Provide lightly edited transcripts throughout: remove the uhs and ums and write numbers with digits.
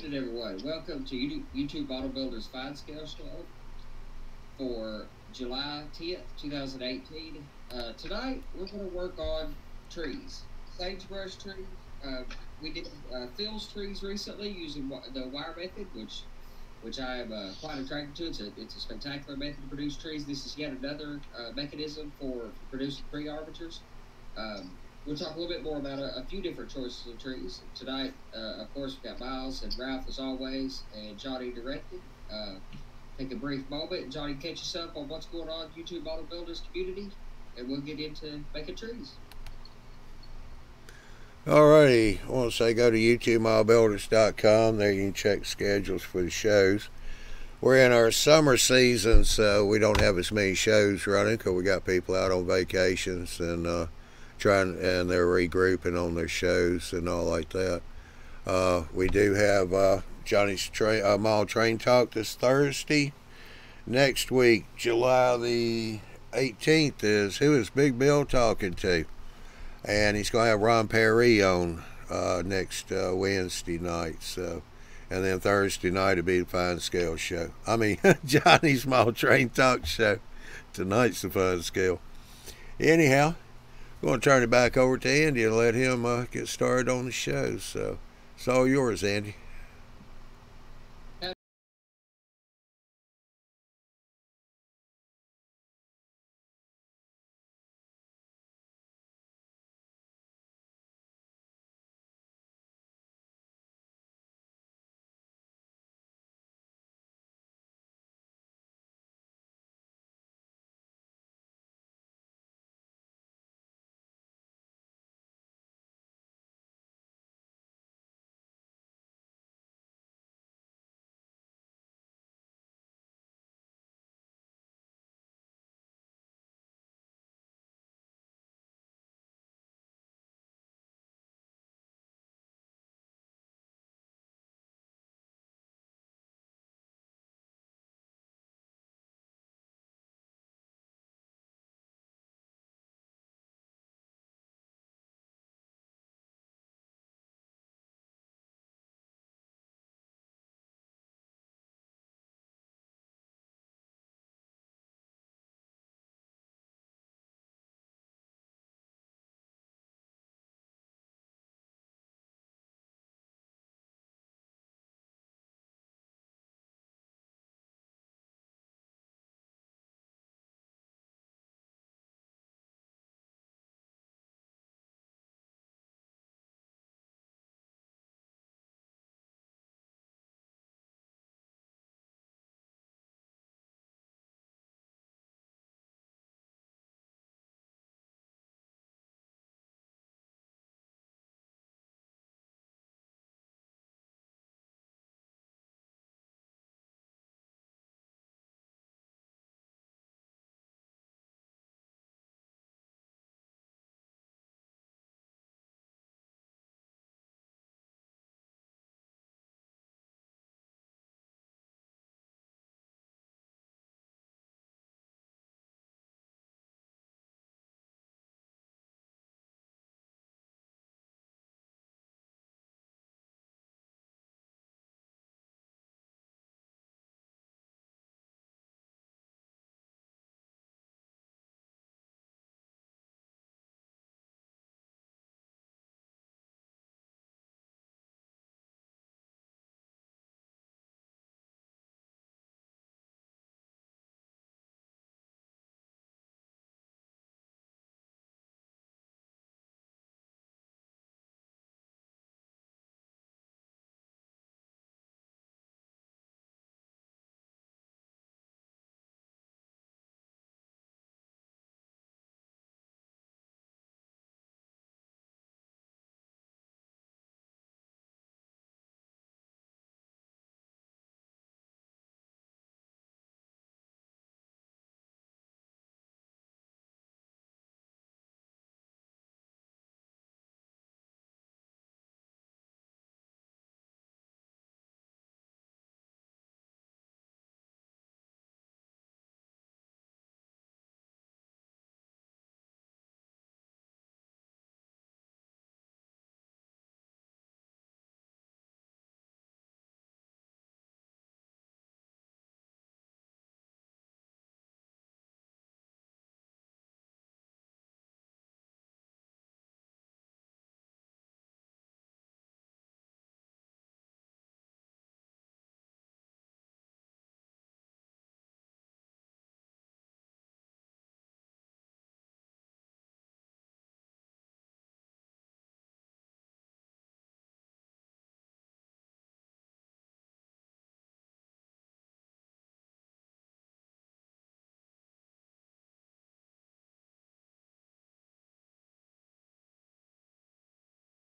afternoon, everyone. Welcome to YouTube Auto Builders Fine Scale Show for July 10th, 2018. Tonight, we're going to work on trees, sagebrush trees. We did Phil's trees recently using the wire method, which I am quite attracted to. It's a spectacular method to produce trees. This is yet another mechanism for producing tree armatures. We'll talk a little bit more about a few different choices of trees. Tonight, of course, we've got Miles and Ralph as always, and Johnny directed. Take a brief moment, and Johnny catch us up on what's going on in YouTube Auto Builders community, and we'll get into making trees. Alrighty, I want to say go to YouTubeMyBuilders.com. There you can check schedules for the shows. We're in our summer season, so we don't have as many shows running because we got people out on vacations and they're regrouping on their shows and all like that. We do have Johnny's Mall Train Talk this Thursday. Next week, July the 18th, who is Big Bill talking to? And he's going to have Ron Perry on next Wednesday night. So, and then Thursday night will be the Fine Scale Show. I mean, Johnny's Small Train Talk Show. Tonight's the Fine Scale. Anyhow, I'm going to turn it back over to Andy and let him get started on the show. So, it's all yours, Andy.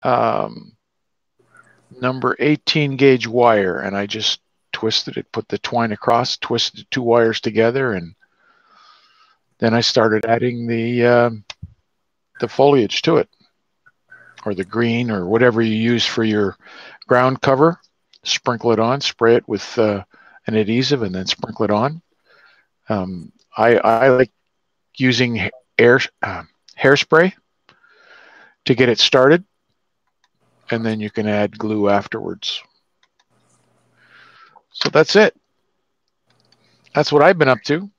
number 18 gauge wire, and I just twisted it, put the twine across, twisted 2 wires together, and then I started adding the foliage to it, or the green, or whatever you use for your ground cover. Sprinkle it on, spray it with an adhesive, and then sprinkle it on. I like using hairspray to get it started, and then you can add glue afterwards. So that's it. That's what I've been up to.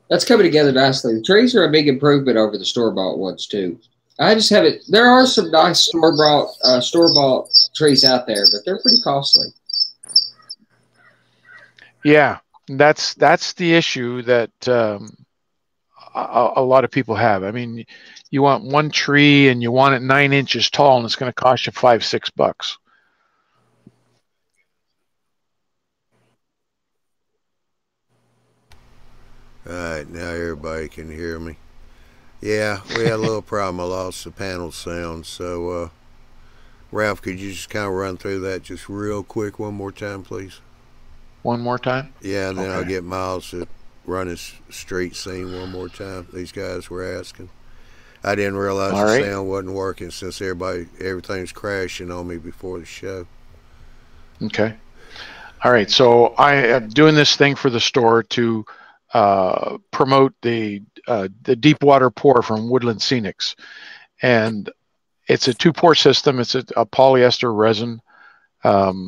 That's coming together nicely. The trees are a big improvement over the store-bought ones too. I just have it. There are some nice store-bought trees out there, but they're pretty costly. Yeah, that's the issue that a lot of people have. I mean, you want one tree and you want it 9 inches tall, and it's going to cost you $5-6. All right, now everybody can hear me. Yeah, we had a little problem. I lost the panel sound. So, Ralph, could you just kind of run through that just real quick one more time, please? One more time? Yeah, and then I'll get Miles to run his street scene one more time. These guys were asking. I didn't realize the sound wasn't working since everything's crashing on me before the show. Okay. All right, so I am doing this thing for the store to promote the deep water pour from Woodland Scenics, and it's a 2-pour system. It's a polyester resin.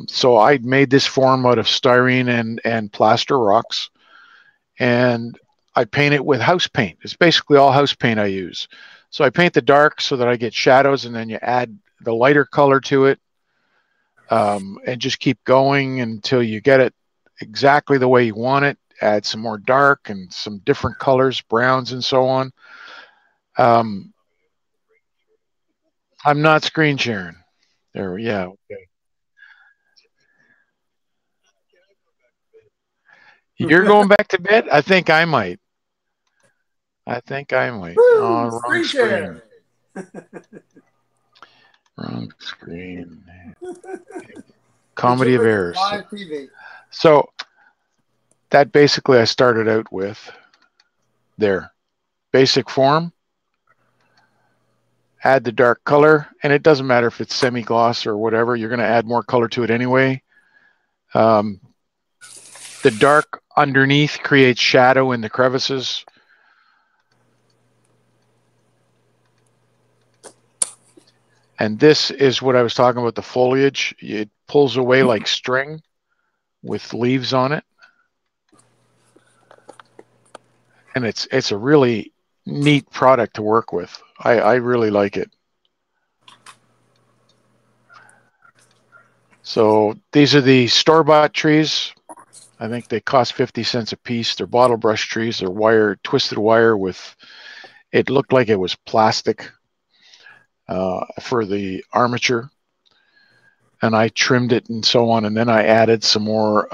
So I made this form out of styrene and plaster rocks, and I paint it with house paint. It's basically all house paint I use. So I paint the dark so that I get shadows, and then you add the lighter color to it, and just keep going until you get it exactly the way you want it. Add some more dark and some different colors, browns and so on. I'm not screen sharing. There, yeah, okay. You're going back to bed? I think I might. Woo, oh, wrong screen. Wrong screen. Comedy of errors. So that basically I started out with there. Basic form. Add the dark color, and it doesn't matter if it's semi-gloss or whatever. You're going to add more color to it anyway. The dark underneath creates shadow in the crevices. And this is what I was talking about, the foliage. It pulls away like string with leaves on it. And it's a really neat product to work with. I really like it. So these are the store-bought trees. I think they cost 50 cents a piece. They're bottle brush trees. They're twisted wire with, it looked like it was plastic for the armature. And I trimmed it and so on. And then I added some more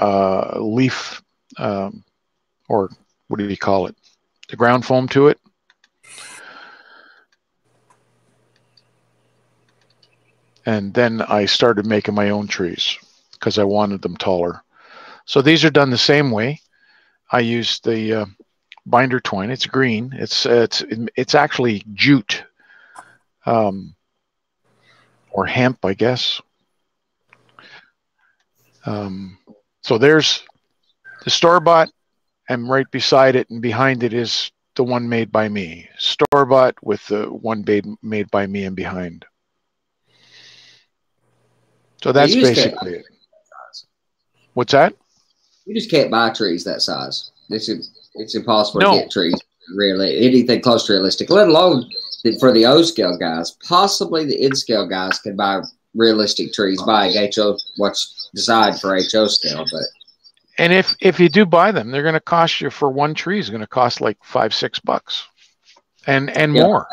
leaf, or what do you call it? The ground foam to it. And then I started making my own trees because I wanted them taller. So these are done the same way. I used the binder twine. It's green. It's actually jute, or hemp, I guess. So there's the store-bought, and right beside it and behind it is the one made by me. Store-bought with the one made by me and behind. So that's basically it. What's that? You just can't buy trees that size. It's impossible to get trees really anything close to realistic, let alone for the O scale guys. Possibly the N scale guys can buy realistic trees buying what's designed for HO scale, but. And if you do buy them, they're going to cost you, for one tree is going to cost like $5-6, and more.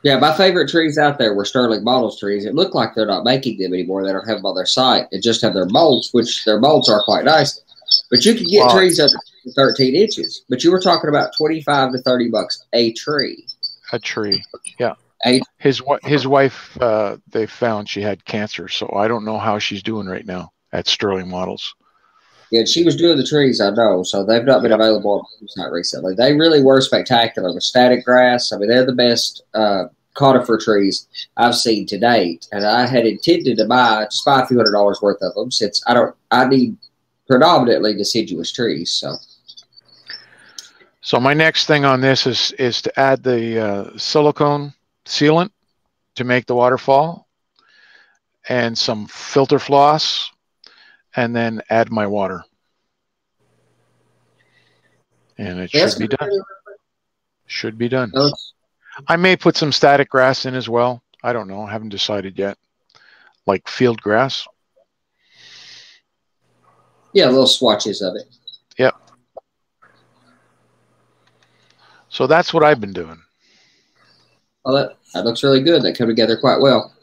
Yeah, my favorite trees out there were Sterling Bottles trees. It looked like they're not making them anymore. They don't have them on their site. They just have their molds, which their molds are quite nice. But you can get trees up to 13 inches. But you were talking about $25 to $30 a tree. A tree, yeah. Eight. His wife, they found she had cancer, so I don't know how she's doing right now at Sterling Models. Yeah, she was doing the trees, I know. So they've not been available on the website recently. They really were spectacular. The static grass, I mean, they're the best conifer trees I've seen to date. And I had intended to buy just a few $100s worth of them, since I need predominantly deciduous trees. So my next thing on this is to add the silicone sealant to make the waterfall, and some filter floss, and then add my water. And it should be done. Should be done. I may put some static grass in as well. I don't know. I haven't decided yet. Like field grass. Yeah, little swatches of it. Yep. So that's what I've been doing. Well, that looks really good. That come together quite well.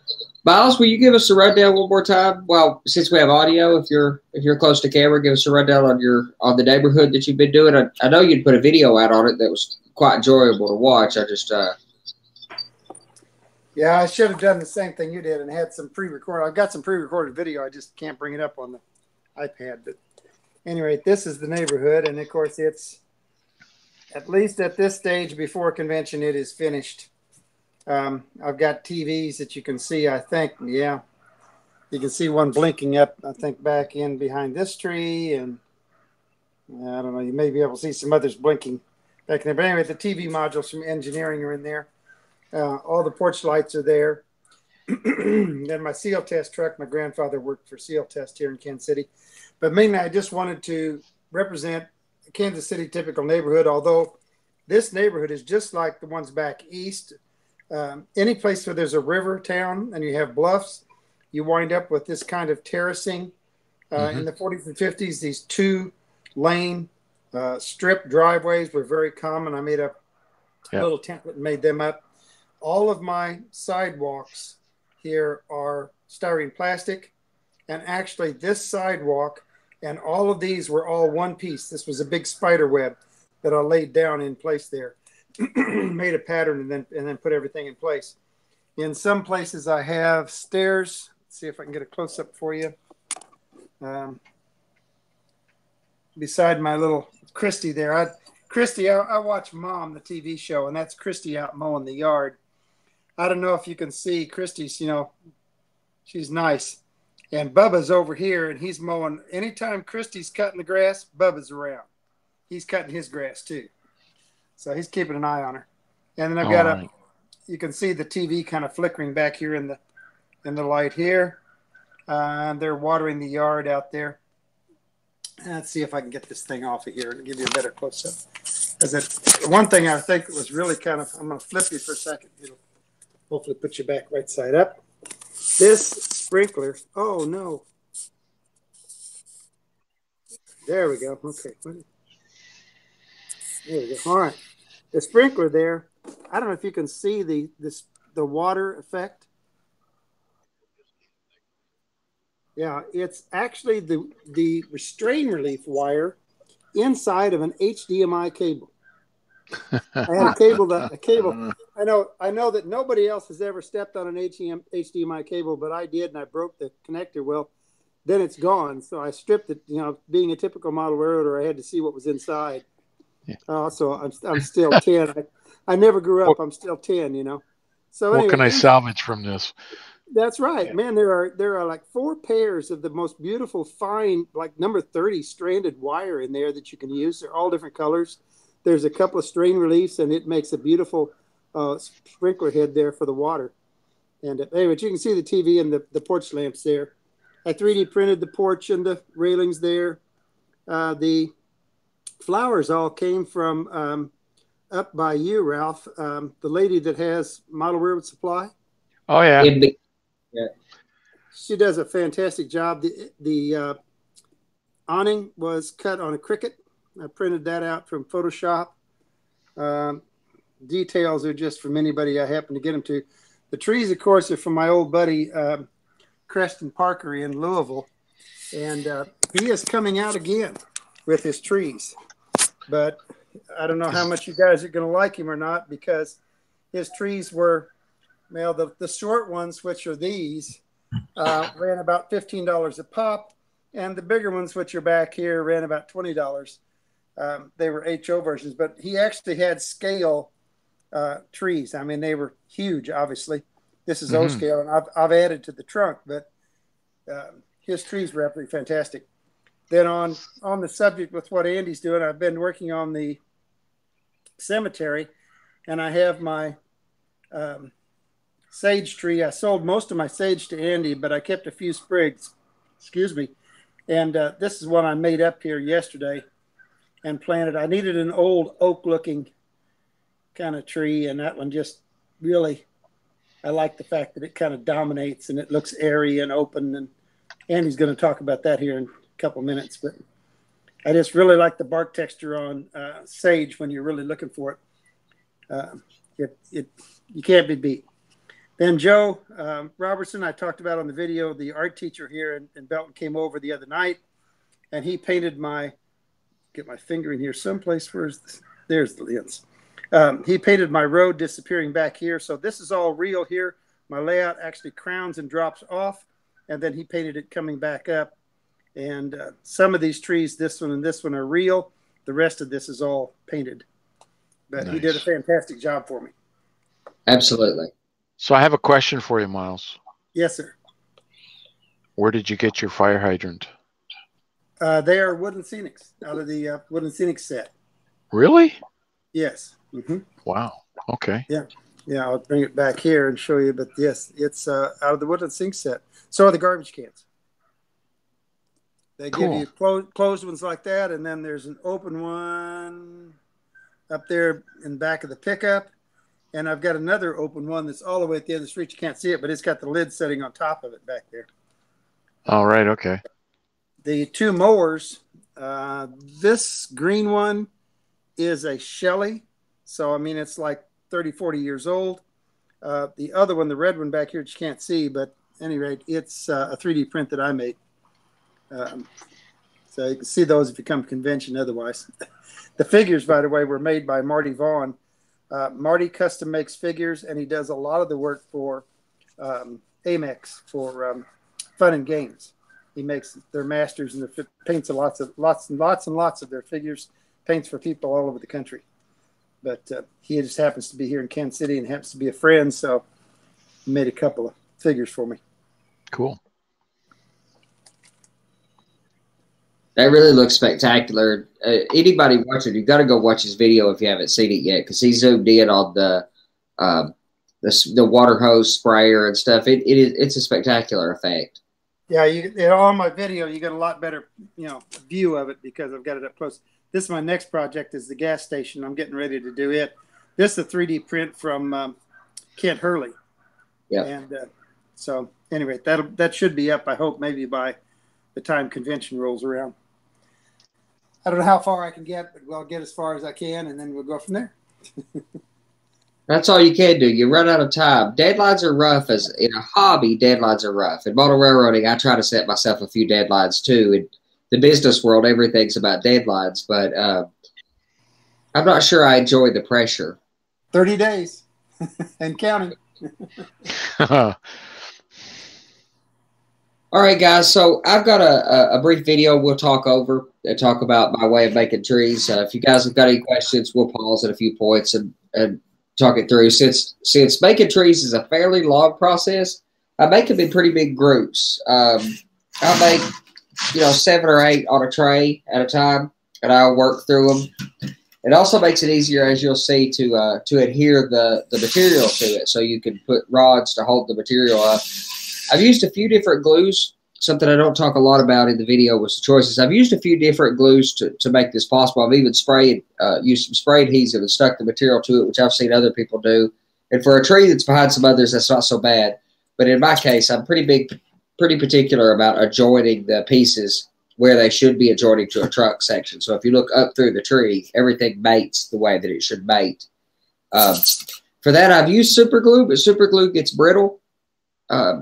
Miles, will you give us a rundown one more time? Well, since we have audio, if you're close to camera, give us a rundown on the neighborhood that you've been doing. I know you'd put a video out on it that was quite enjoyable to watch. I just yeah, I should have done the same thing you did and had some pre-recorded. I've got some pre-recorded video. I just can't bring it up on the iPad. But anyway, this is the neighborhood, and of course, it's at least at this stage before convention, it is finished. I've got TVs that you can see, I think. Yeah, you can see one blinking up, I think, back in behind this tree. And I don't know, you may be able to see some others blinking back in there. But anyway, the TV modules from engineering are in there. All the porch lights are there. Then my seal test truck, my grandfather worked for seal test here in Kansas City. But mainly, I just wanted to represent a Kansas City typical neighborhood, although this neighborhood is just like the ones back east. Any place where there's a river town and you have bluffs, you wind up with this kind of terracing. In the 40s and 50s, these 2-lane strip driveways were very common. I made a little template and made them up. All of my sidewalks here are styrene plastic. And actually, this sidewalk and all of these were all one piece. This was a big spider web that I laid down in place there. Made a pattern and then put everything in place. In some places I have stairs. Let's see if I can get a close-up for you. Beside my little Christy there. I watch Mom, the TV show, and that's Christy out mowing the yard. I don't know if you can see Christy's, she's nice. And Bubba's over here, and he's mowing. Anytime Christy's cutting the grass, Bubba's around. He's cutting his grass too. So he's keeping an eye on her. And then I've got you can see the TV kind of flickering back here in the light here. They're watering the yard out there. Let's see if I can get this thing off of here and give you a better close-up. Because one thing I think was really kind of, I'm going to flip you for a second. It'll hopefully put you back right side up. This sprinkler, oh no. There we go. Okay. There we go. All right. The sprinkler there, I don't know if you can see the water effect. Yeah, it's actually the restraint relief wire inside of an HDMI cable. I had a cable. I know that nobody else has ever stepped on an HDMI cable, but I did, and I broke the connector. Well, then it's gone. So I stripped it. Being a typical model railroader, I had to see what was inside. Yeah. So I'm still 10. I never grew up. I'm still 10. So what can I salvage from this? That's right, man. There are like 4 pairs of the most beautiful, fine, like number 30 stranded wire in there that you can use. They're all different colors. There's a couple of strain reliefs, and it makes a beautiful sprinkler head there for the water. And anyway, you can see the TV and the porch lamps there. I 3D printed the porch and the railings there. The flowers all came from up by you, Ralph, the lady that has Model Railroad Supply. Oh, yeah. She does a fantastic job. The awning was cut on a Cricut. I printed that out from Photoshop. Details are just from anybody I happen to get them to. The trees, of course, are from my old buddy, Creston Parker in Louisville. And he is coming out again with his trees. But I don't know how much you guys are going to like him or not, because his trees were Well, the short ones, which are these, ran about $15 a pop, and the bigger ones, which are back here, ran about $20. They were HO versions, but he actually had scale trees. I mean, they were huge, obviously. This is O scale, and I've added to the trunk, but his trees were absolutely fantastic. Then on the subject with what Andy's doing, I've been working on the cemetery, and I have my sage tree. I sold most of my sage to Andy, but I kept a few sprigs. Excuse me. And this is one I made up here yesterday and planted. I needed an old oak-looking kind of tree, and that one just really, I like the fact that it kind of dominates and it looks airy and open. And Andy's going to talk about that here in a couple minutes. But I just really like the bark texture on sage when you're really looking for it. You can't be beat. Then Joe Robertson, I talked about on the video, the art teacher here in Belton came over the other night, and he painted get my finger in here someplace. There's the lens. He painted my road disappearing back here. So this is all real here. My layout actually crowns and drops off, and then he painted it coming back up. And some of these trees, this one and this one, are real. The rest of this is all painted. But nice. He did a fantastic job for me. Absolutely. So I have a question for you, Miles. Yes, sir. Where did you get your fire hydrant? They are Woodland Scenics, out of the Woodland Scenics set. Really? Yes. Mm-hmm. Wow. Okay. Yeah. Yeah, I'll bring it back here and show you. But yes, it's out of the Woodland Scenics set. So are the garbage cans. They give you closed ones like that, and then there's an open one up there in the back of the pickup. And I've got another open one that's all the way at the end of the street. You can't see it, but it's got the lid setting on top of it back there. All right, okay. The two mowers, this green one is a Shelley. So, I mean, it's like 30, 40 years old. The other one, the red one back here, you can't see, but at any rate, it's a 3D print that I made. So you can see those if you come to convention otherwise. The figures, by the way, were made by Marty Vaughn. Marty custom makes figures, and he does a lot of the work for Amex for Fun and Games. He makes their masters and paints lots and lots of their figures. Paints for people all over the country. But he just happens to be here in Kansas City and happens to be a friend, so he made a couple of figures for me. Cool. That really looks spectacular. Anybody watching, you've got to go watch his video if you haven't seen it yet, because he zoomed in on the water hose sprayer and stuff. It's a spectacular effect. Yeah, on my video you get a lot better view of it because I've got it up close. This is my next project is the gas station. I'm getting ready to do it. This is a 3D print from Kent Hurley. Yeah. And so anyway, that should be up. I hope maybe by the time convention rolls around. I don't know how far I can get, but I'll get as far as I can, and then we'll go from there. That's all you can do. You run out of time. Deadlines are rough. As in a hobby, deadlines are rough. In model railroading, I try to set myself a few deadlines too. In the business world, everything's about deadlines, but I'm not sure I enjoy the pressure. 30 days and counting. All right, guys. So I've got a brief video we'll talk over and talk about my way of making trees. If you guys have got any questions, we'll pause at a few points and talk it through. Since making trees is a fairly long process, I make them in pretty big groups. I'll make 7 or 8 on a tray at a time, and I'll work through them. It also makes it easier, as you'll see, to adhere the material to it, so you can put rods to hold the material up. I've used a few different glues. Something I don't talk a lot about in the video was the choices. I've used a few different glues to make this possible. I've even used some spray adhesive and stuck the material to it, which I've seen other people do. And for a tree that's behind some others, that's not so bad. But in my case, I'm pretty particular about adjoining the pieces where they should be adjoining to a trunk section. So if you look up through the tree, everything mates the way that it should mate. For that, I've used super glue, but super glue gets brittle.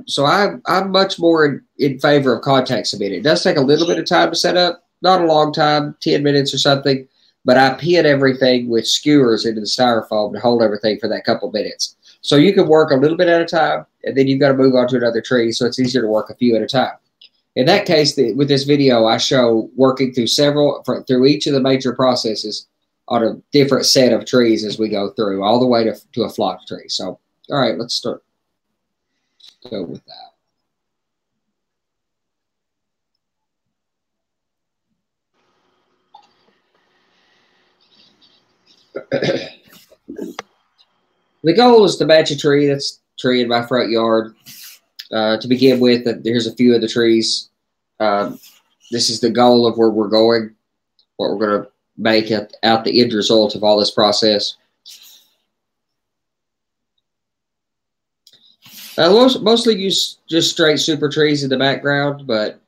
So I'm much more in favor of contact cement. It does take a little bit of time to set up, not a long time, 10 minutes or something. but I pin everything with skewers into the styrofoam to hold everything for that couple minutes. So you can work a little bit at a time, and then you've got to move on to another tree, so it's easier to work a few at a time. In that case, with this video, I show working through each of the major processes on a different set of trees as we go through, all the way to a flock tree. So, all right, let's start. Let's go with that. The goal is to match a tree that's tree in my front yard. To begin with, here's a few of the trees. This is the goal of where we're going, what we're going to make out the end result of all this process. I mostly use just straight super trees in the background, but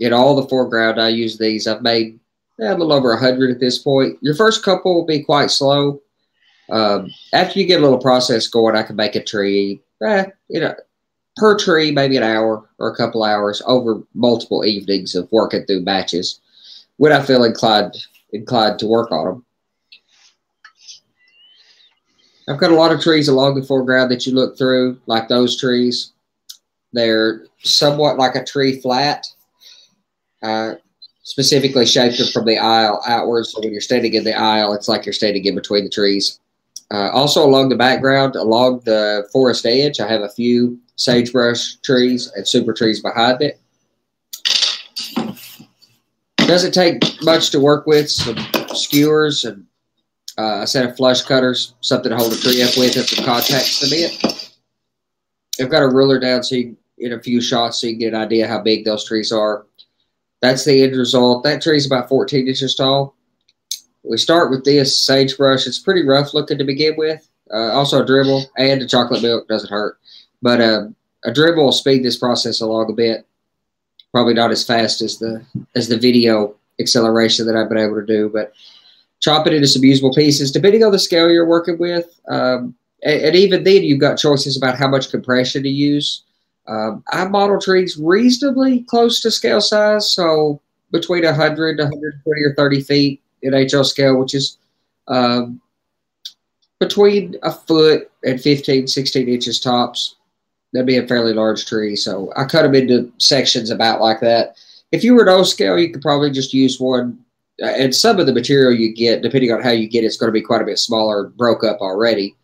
in all the foreground, I use these. I've made a little over 100 at this point. Your first couple will be quite slow. After you get a little process going, I can make a tree, per tree, maybe an hour or a couple hours over multiple evenings of working through batches when I feel inclined to work on them. I've got a lot of trees along the foreground that you look through, like those trees. They're somewhat like a tree flat, specifically shaped from the aisle outwards. So when you're standing in the aisle, it's like you're standing in between the trees. Also along the background, along the forest edge, I have a few sagebrush trees and super trees behind it. Doesn't take much to work with. Some skewers and a set of flush cutters, something to hold the tree up with, and some contact cement. I've got a ruler down so you in a few shots so you can get an idea how big those trees are. That's the end result. That tree is about 14 inches tall. We start with this sagebrush. It's pretty rough looking to begin with. Also a dribble and a chocolate milk doesn't hurt. But a dribble will speed this process along a bit. Probably not as fast as the video acceleration that I've been able to do, but chop it into some usable pieces, depending on the scale you're working with. And even then, you've got choices about how much compression to use. I model trees reasonably close to scale size, so between 100 to 120 or 30 feet in HL scale, which is between a foot and 15, 16 inches tops. That'd be a fairly large tree, so I cut them into sections about like that. If you were at O scale, you could probably just use one. And some of the material you get, depending on how you get it, it's going to be quite a bit smaller, broke up already.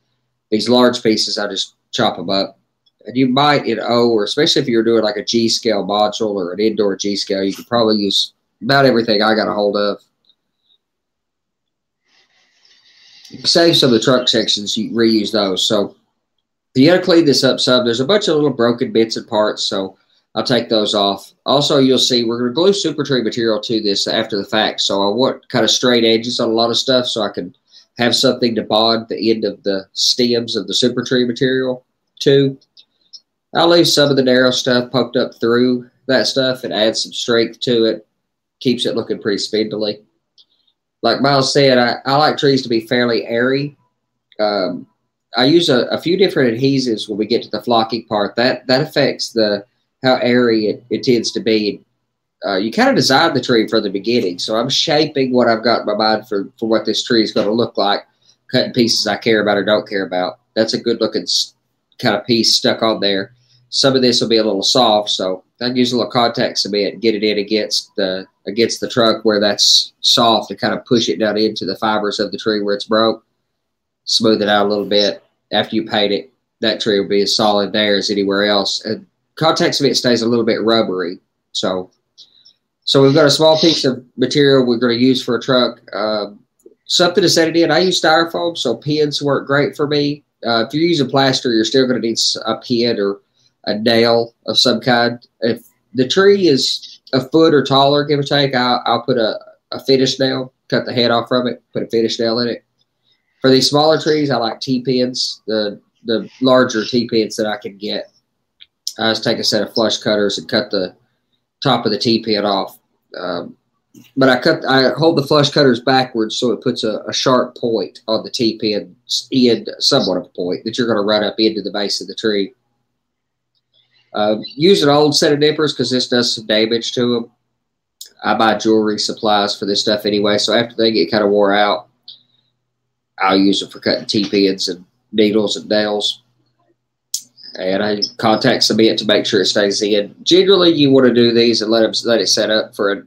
These large pieces, I just chop them up. And you might in O, or especially if you're doing like a G scale module or an indoor G scale, you could probably use about everything I got a hold of. Save some of the trunk sections, you reuse those. So you got to clean this up some. There's a bunch of little broken bits and parts, so I'll take those off. Also, you'll see we're going to glue super tree material to this after the fact. So I want kind of straight edges on a lot of stuff so I can have something to bond the end of the stems of the super tree material to. I'll leave some of the narrow stuff poked up through that stuff and add some strength to it. Keeps it looking pretty spindly. Like Miles said, I like trees to be fairly airy. I use a few different adhesives when we get to the flocking part. That affects how airy it tends to be. You kind of design the tree from the beginning. So I'm shaping what I've got in my mind for what this tree is going to look like, cutting pieces I care about or don't care about. That's a good looking kind of piece stuck on there. Some of this will be a little soft, so I can use a little contact cement and get it in against the trunk where that's soft and kind of push it down into the fibers of the tree where it's broke. Smooth it out a little bit. After you paint it, that tree will be as solid there as anywhere else. And contact cement stays a little bit rubbery. So we've got a small piece of material we're going to use for a trunk. Something to set it in. I use styrofoam, so pins work great for me. If you're using plaster, you're still going to need a pin or a nail of some kind. If the tree is a foot or taller, give or take, I'll put a finish nail, cut the head off from it, put a finish nail in it. For these smaller trees, I like T-pins, the larger T-pins that I can get. I just take a set of flush cutters and cut the top of the T-pin off. But I hold the flush cutters backwards so it puts a sharp point on the T-pin end, somewhat of a point that you're going to run up into the base of the tree. Use an old set of nippers because this does some damage to them. I buy jewelry supplies for this stuff anyway, so after they get kind of wore out, I'll use them for cutting T-pins and needles and nails. And I contact cement to make sure it stays in. Generally, you want to do these and let it set up for an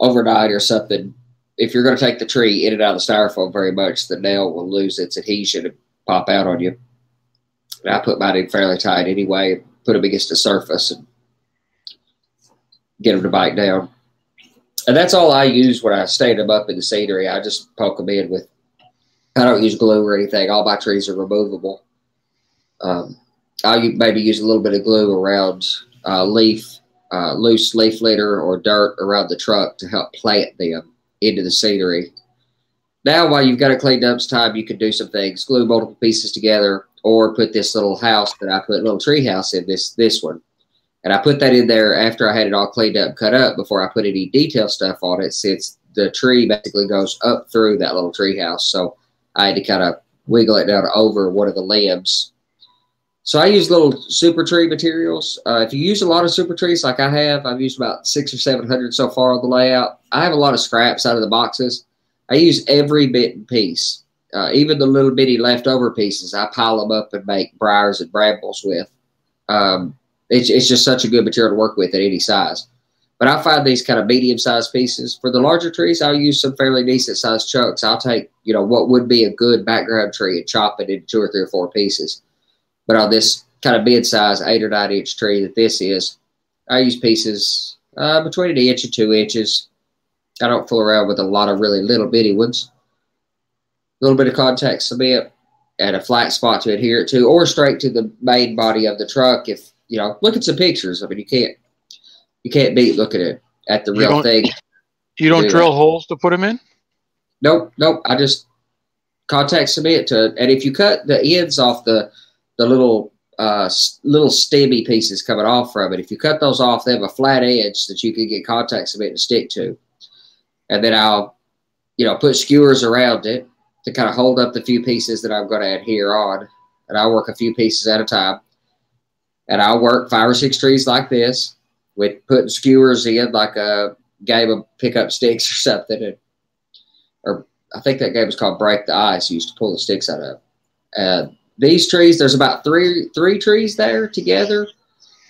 overnight or something. If you're going to take the tree in and out of the styrofoam very much, the nail will lose its adhesion and pop out on you. And I put mine in fairly tight anyway, put them against the surface and get them to bite down. And that's all I use when I stand them up in the scenery. I just poke them in with, I don't use glue or anything. All my trees are removable. I'll maybe use a little bit of glue around loose leaf litter or dirt around the trunk to help plant them into the scenery. Now, while you've got it cleaned up, it's time you can do some things. Glue multiple pieces together, or put this little house that I put, a little tree house in this one. And I put that in there after I had it all cleaned up, cut up, before I put any detail stuff on it, since the tree basically goes up through that little tree house. So I had to kind of wiggle it down over one of the limbs. So I use little super tree materials. If you use a lot of super trees like I have, I've used about 600 or 700 so far on the layout. I have a lot of scraps out of the boxes. I use every bit and piece. Even the little bitty leftover pieces, I pile them up and make briars and brambles with. It's just such a good material to work with at any size. But I find these kind of medium-sized pieces. For the larger trees, I'll use some fairly decent-sized chunks. I'll take, what would be a good background tree and chop it into 2 or 3 or 4 pieces. But on this kind of mid-size 8 or 9 inch tree that this is, I use pieces between 1 inch and 2 inches. I don't fool around with a lot of really little bitty ones. A little bit of contact cement and a flat spot to adhere it to, or straight to the main body of the truck. If look at some pictures. I mean, you can't beat looking at the real thing. You don't drill holes to put them in? Nope. I just contact cement and if you cut the ends off the little stemmy pieces coming off from it, if you cut those off, they have a flat edge that you can get contact cement to stick to. And then I'll, put skewers around it to kind of hold up the few pieces that I'm going to adhere on. And I'll work a few pieces at a time. And I'll work 5 or 6 trees like this with putting skewers in, like a game of pick up sticks or something. Or I think that game was called Break the Ice. You used to pull the sticks out of. These trees, there's about three trees there together.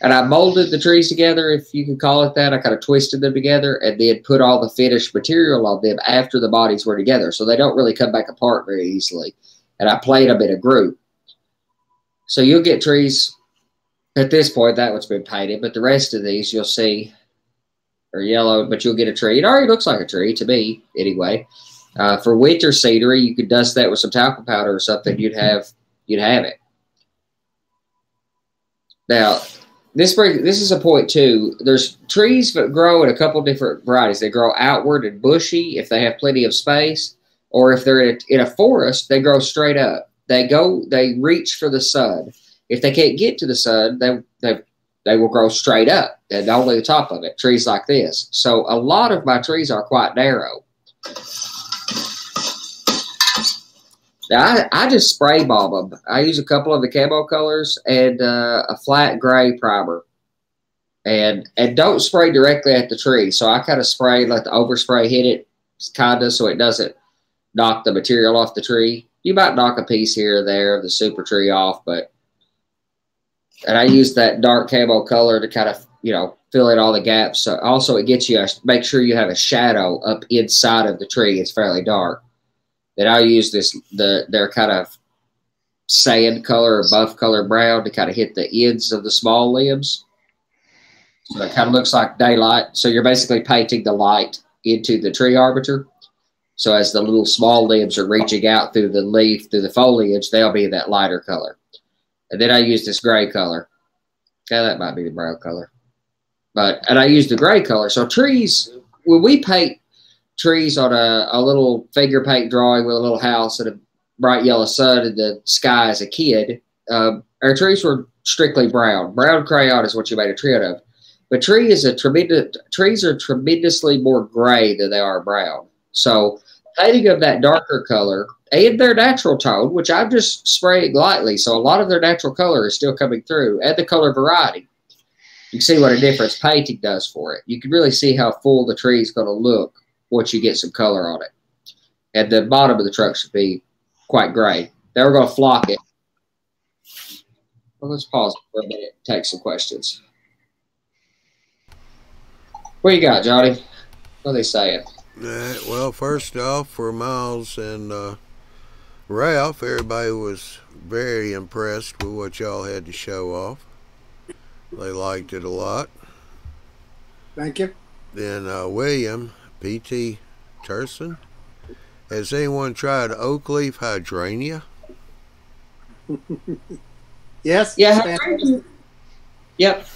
And I molded the trees together, if you can call it that. I kind of twisted them together and then put all the finished material on them after the bodies were together. So they don't really come back apart very easily. And I played them in a group. So you'll get trees, at this point, that one's been painted. But the rest of these you'll see are yellow, but you'll get a tree. It already looks like a tree to me, anyway. For winter scenery, you could dust that with some talcum powder or something. You'd have it. Now, this is a point too. There's trees that grow in a couple different varieties. They grow outward and bushy if they have plenty of space, or if they're in a forest, they grow straight up. They reach for the sun. If they can't get to the sun, they will grow straight up and only the top of it. Trees like this. So a lot of my trees are quite narrow. Now, I just spray bomb them. I use a couple of the camo colors and a flat gray primer. And don't spray directly at the tree. So I kind of spray, let the overspray hit it, kind of, so it doesn't knock the material off the tree. You might knock a piece here or there of the super tree off, and I use that dark camo color to kind of, fill in all the gaps. So also it gets you, make sure you have a shadow up inside of the tree. It's fairly dark. Then I'll use their kind of sand color or buff color brown to kind of hit the ends of the small limbs. So it kind of looks like daylight. So you're basically painting the light into the tree arbiter. So as the little small limbs are reaching out through the leaf, through the foliage, they'll be that lighter color. And then I use this gray color. Yeah, that might be the brown color. And I use the gray color. So trees, when we paint trees on a little finger paint drawing with a little house and a bright yellow sun in the sky as a kid, our trees were strictly brown. Brown crayon is what you made a tree out of. But trees are tremendously more gray than they are brown. So painting of that darker color and their natural tone, which I'm just spraying lightly, so a lot of their natural color is still coming through, and the color variety. You can see what a difference painting does for it. You can really see how full the tree is going to look once you get some color on it. And the bottom of the truck should be quite gray. Then we're going to flock it. Well, let's pause for a minute and take some questions. What you got, Johnny? What are they saying? Well, first off, for Miles and Ralph, everybody was very impressed with what y'all had to show off. They liked it a lot. Thank you. Then William, P.T. Turson, has anyone tried oak leaf hydrangea? Yes. Yeah. Yep.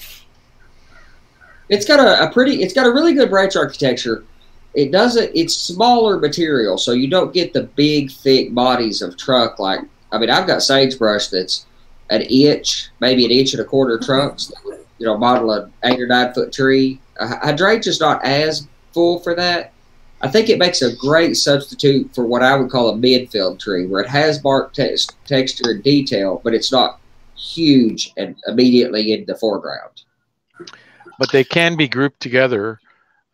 It's got a really good branch architecture. It's smaller material, so you don't get the big, thick bodies of truck. Like, I mean, I've got sagebrush that's an inch, maybe an inch and a quarter trunks. You know, model an 8 or 9 foot tree. Hydrangea's not as full for that. I think it makes a great substitute for what I would call a mid-field tree, where it has bark texture and detail, but it's not huge and immediately in the foreground. But they can be grouped together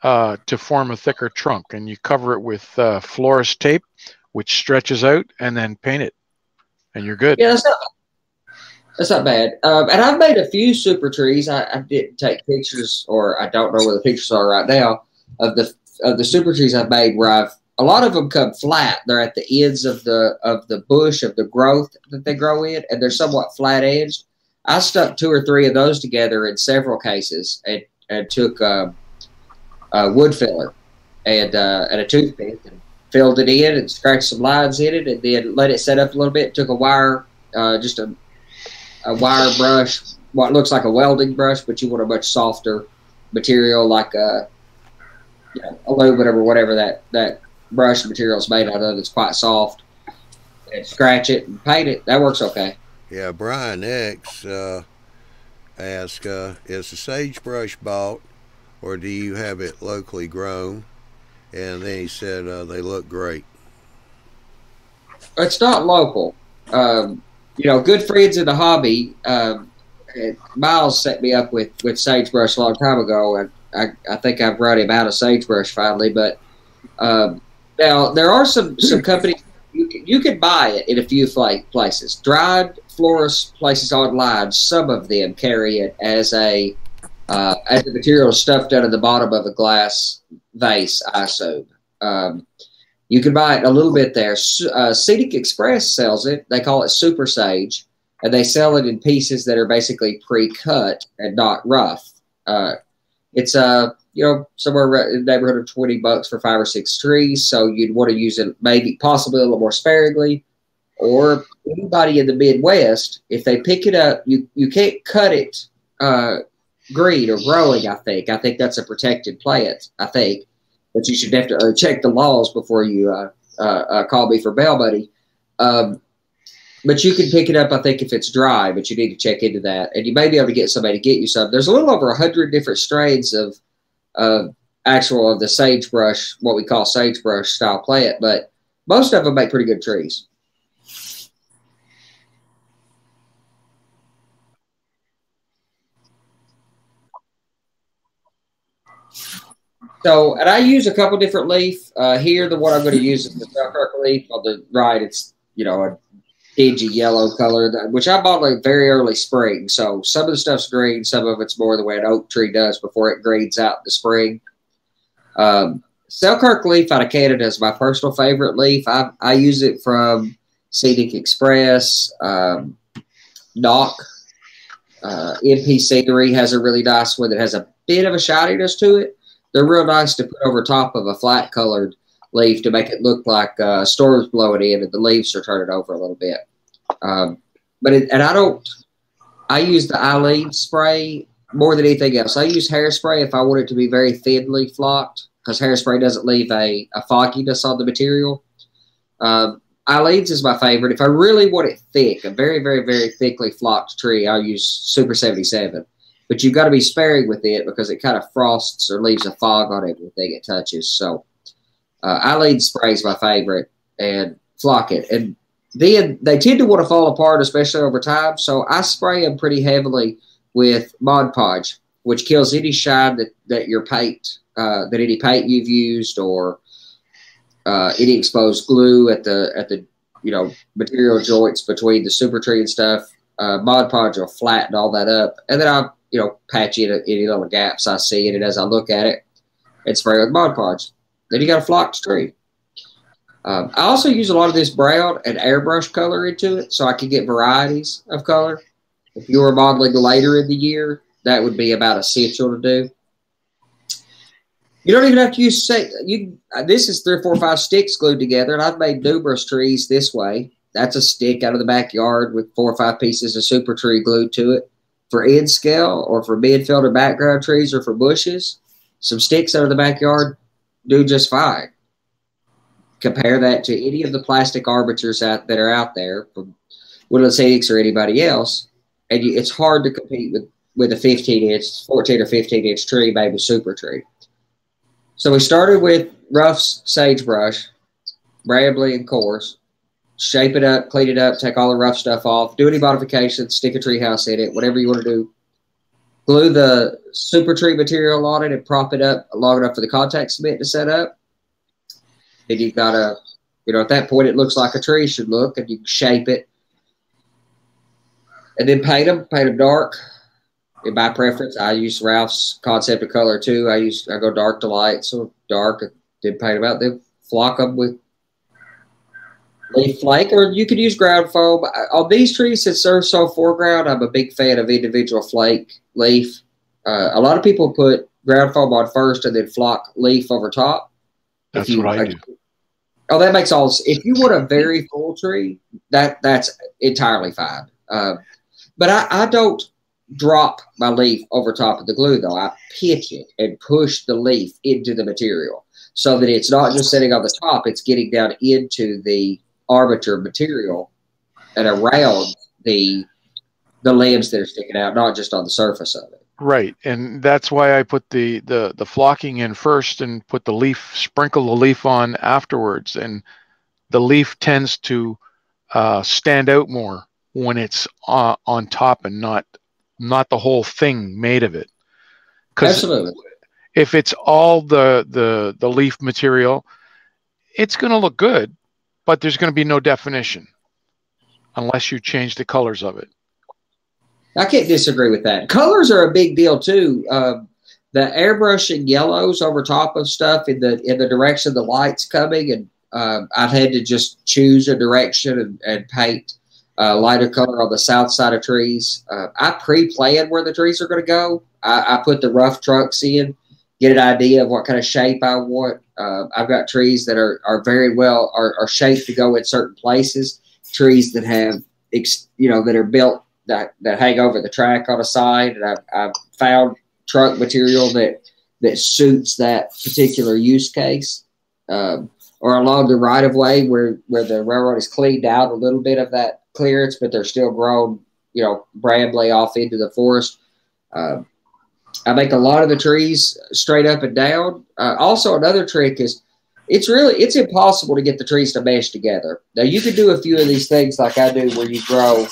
to form a thicker trunk, and you cover it with florist tape, which stretches out, and then paint it, and you're good. Yeah, that's not bad. And I've made a few super trees. I didn't take pictures, or I don't know where the pictures are right now of the super trees I've made. Where a lot of them come flat. They're at the ends of the bush of the growth that they grow in, and they're somewhat flat edged. I stuck 2 or 3 of those together in several cases, and took wood filler and a toothpick and filled it in and scratched some lines in it, and then let it set up a little bit. Took a wire, just a wire brush, what looks like a welding brush, but you want a much softer material, like aluminum or whatever that brush material is made out of. It's quite soft. And scratch it and paint it. That works okay. Yeah, Brian X asked, is the sagebrush bought, or do you have it locally grown? And then he said they look great. It's not local. Good friends in the hobby. Miles set me up with sagebrush a long time ago, and I think I've run him out of sagebrush finally. But now there are some companies you can buy it in a few places. Dried florist places online, some of them carry it as a material stuffed under the bottom of a glass vase, I assume. You can buy it a little bit there. Scenic Express sells it. They call it Super Sage, and they sell it in pieces that are basically pre-cut and not rough. It's somewhere in the neighborhood of $20 for 5 or 6 trees. So you'd want to use it possibly a little more sparingly. Or anybody in the Midwest, if they pick it up, you can't cut it green or growing. I think that's a protected plant. I think. But you should definitely check the laws before you call me for bail money. But you can pick it up, I think, if it's dry, but you need to check into that. And you may be able to get somebody to get you some. There's a little over 100 different strains of the sagebrush, what we call sagebrush style plant, but most of them make pretty good trees. So, and I use a couple different leaf. Here, the one I'm going to use is the Selkirk leaf. On the right, it's, a dingy yellow color, which I bought like very early spring. So some of the stuff's green, some of it's more the way an oak tree does before it greens out in the spring. Selkirk leaf out of Canada is my personal favorite leaf. I use it from Scenic Express, Knock. MP Scenery has a really nice one that has a bit of a shininess to it. They're real nice to put over top of a flat colored leaf to make it look like storms blowing in and the leaves are turning over a little bit. I use the eyelid spray more than anything else. I use hairspray if I want it to be very thinly flocked, because hairspray doesn't leave a fogginess on the material. Eyelids is my favorite. If I really want it thick, a very, very, very thickly flocked tree, I'll use Super 77. But you've got to be sparing with it because it kind of frosts or leaves a fog on everything it touches. So eyelid spray is my favorite, and flock it. And then they tend to want to fall apart, especially over time. So I spray them pretty heavily with Mod Podge which kills any shine that your paint, that any paint you've used, or any exposed glue at the material joints between the super tree and stuff. Mod Podge will flatten all that up, and then I'll patch in any little gaps I see in it as I look at it, and spray with Mod Podge. Then you got a flocked tree. I also use a lot of this brown and airbrush color into it, so I can get varieties of color. If you were modeling later in the year, that would be about essential to do. You don't even have to use this is 3 or 4 or 5 sticks glued together, and I've made numerous trees this way. That's a stick out of the backyard with 4 or 5 pieces of super tree glued to it. For end scale or for midfield or background trees or for bushes, some sticks out of the backyard do just fine. Compare that to any of the plastic arbiters that are out there from Woodland Scenics or anybody else, and it's hard to compete with a 15-inch, 14 or 15-inch tree made with super tree. So we started with rough sagebrush, brambly and coarse. Shape it up, clean it up, take all the rough stuff off, do any modifications, stick a tree house in it, whatever you want to do. Glue the super tree material on it and prop it up long enough for the contact cement to set up. Then you've got at that point it looks like a tree should look, and you shape it. And then paint them dark. In my preference, I use Ralph's concept of color too. I go dark to light, so dark, and then paint them out. Then flock them with leaf flake, or you could use ground foam. On these trees that serve so foreground, I'm a big fan of individual flake leaf. A lot of people put ground foam on first and then flock leaf over top. That's what I do. Oh, that makes all. If you want a very full tree, that's entirely fine. But I don't drop my leaf over top of the glue, though. I pitch it and push the leaf into the material so that it's not just sitting on the top, it's getting down into the arbiter material and around the limbs that are sticking out, not just on the surface of it. Right, and that's why I put the flocking in first and put the leaf, sprinkle the leaf on afterwards, and the leaf tends to stand out more when it's on top and not the whole thing made of it. Absolutely. If it's all the leaf material, it's going to look good, but there's going to be no definition unless you change the colors of it. I can't disagree with that. Colors are a big deal too. The airbrushing yellows over top of stuff in the direction the light's coming, and I've had to just choose a direction and paint lighter color on the south side of trees. I pre-plan where the trees are going to go. I put the rough trunks in, get an idea of what kind of shape I want. I've got trees that are very well are shaped to go in certain places. Trees that have that are built that hang over the track on a side, and I've found trunk material that suits that particular use case. Or along the right of way where the railroad has cleaned out a little bit of that clearance, but they're still grown, brambly off into the forest. I make a lot of the trees straight up and down. Also, another trick is it's impossible to get the trees to mesh together. Now, you can do a few of these things like I do where you grow,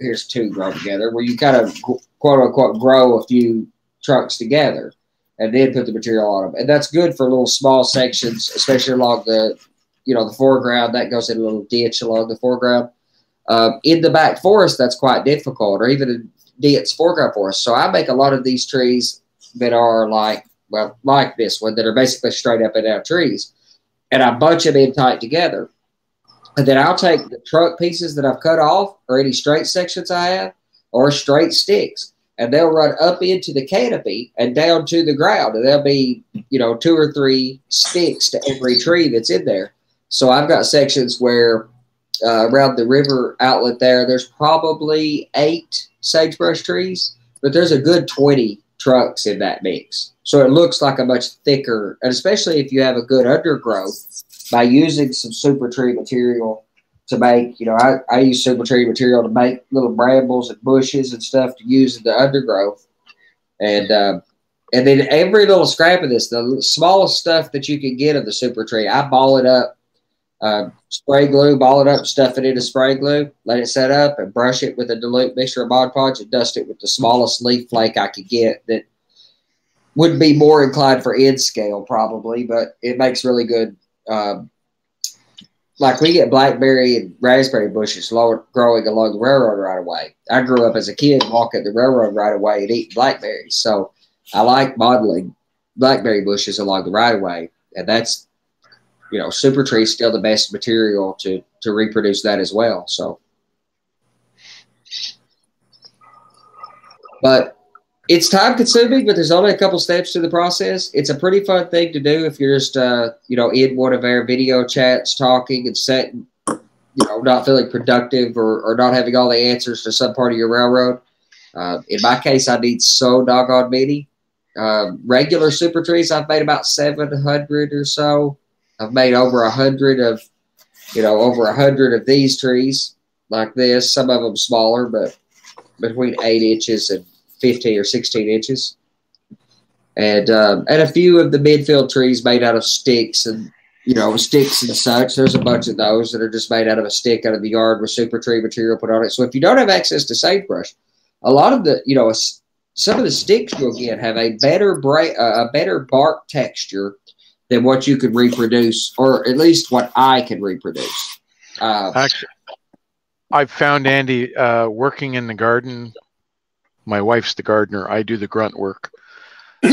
here's 2 grown together, where you kind of quote unquote grow a few trunks together and then put the material on them. And that's good for little small sections, especially along the foreground. That goes in a little ditch along the foreground. In the back forest, that's quite difficult, or even in dense foreground forest. So I make a lot of these trees that are like this one, that are basically straight up and down trees. And I bunch them in tight together. And then I'll take the trunk pieces that I've cut off, or any straight sections I have, or straight sticks, and they'll run up into the canopy and down to the ground. And there'll be, 2 or 3 sticks to every tree that's in there. So I've got sections where around the river outlet there's probably 8 sagebrush trees, but there's a good 20 trunks in that mix. So it looks like a much thicker, and especially if you have a good undergrowth, by using some super tree material to make, I use super tree material to make little brambles and bushes and stuff to use in the undergrowth. And then every little scrap of this, the smallest stuff that you can get of the super tree, I ball it up Spray glue, ball it up, stuff it into spray glue, let it set up, and brush it with a dilute mixture of Mod Podge and dust it with the smallest leaf flake I could get that would be more inclined for end scale probably, but it makes really good. Like we get blackberry and raspberry bushes growing along the railroad right away. I grew up as a kid walking the railroad right away and eating blackberries, so I like modeling blackberry bushes along the right away, and that's, you know, super tree is still the best material to reproduce that as well. So, but it's time consuming, but there's only a couple steps to the process. It's a pretty fun thing to do if you're just, you know, in one of our video chats talking and setting, you know, not feeling productive or not having all the answers to some part of your railroad. In my case, I need so doggone many. Regular super trees, I've made about 700 or so. I've made over 100 of, you know, over 100 of these trees like this. Some of them smaller, but between 8 inches and 15 or 16 inches. And a few of the midfield trees made out of sticks and, you know, sticks and such. There's a bunch of those that are just made out of a stick out of the yard with super tree material put on it. So if you don't have access to sagebrush, a lot of the, you know, some of the sticks you'll get have a better bark texture than what you could reproduce, or at least what I can reproduce. Actually, I've found, Andy, working in the garden. My wife's the gardener. I do the grunt work.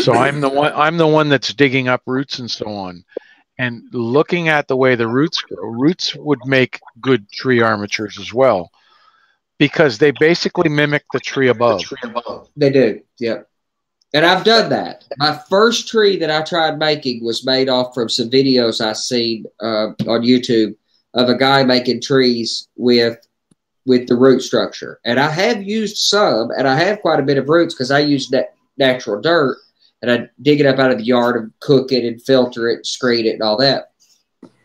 So I'm the one that's digging up roots and so on. And looking at the way the roots grow, roots would make good tree armatures as well, because they basically mimic the tree above. They do, yep. And I've done that. My first tree that I tried making was made off from some videos I seen on YouTube of a guy making trees with the root structure. And I have used some, and I have quite a bit of roots because I use natural dirt, and I dig it up out of the yard and cook it and filter it, screen it and all that.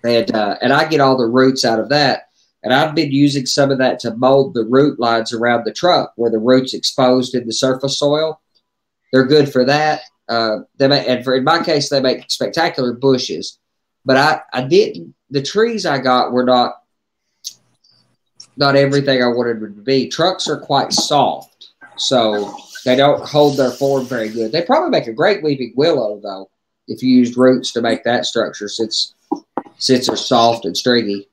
And I get all the roots out of that. And I've been using some of that to mold the root lines around the truck where the root's exposed in the surface soil. They're good for that. In my case, they make spectacular bushes. But I didn't. The trees I got were not everything I wanted them to be. Trucks are quite soft, so they don't hold their form very good. They probably make a great weeping willow, though, if you used roots to make that structure, since they're soft and stringy.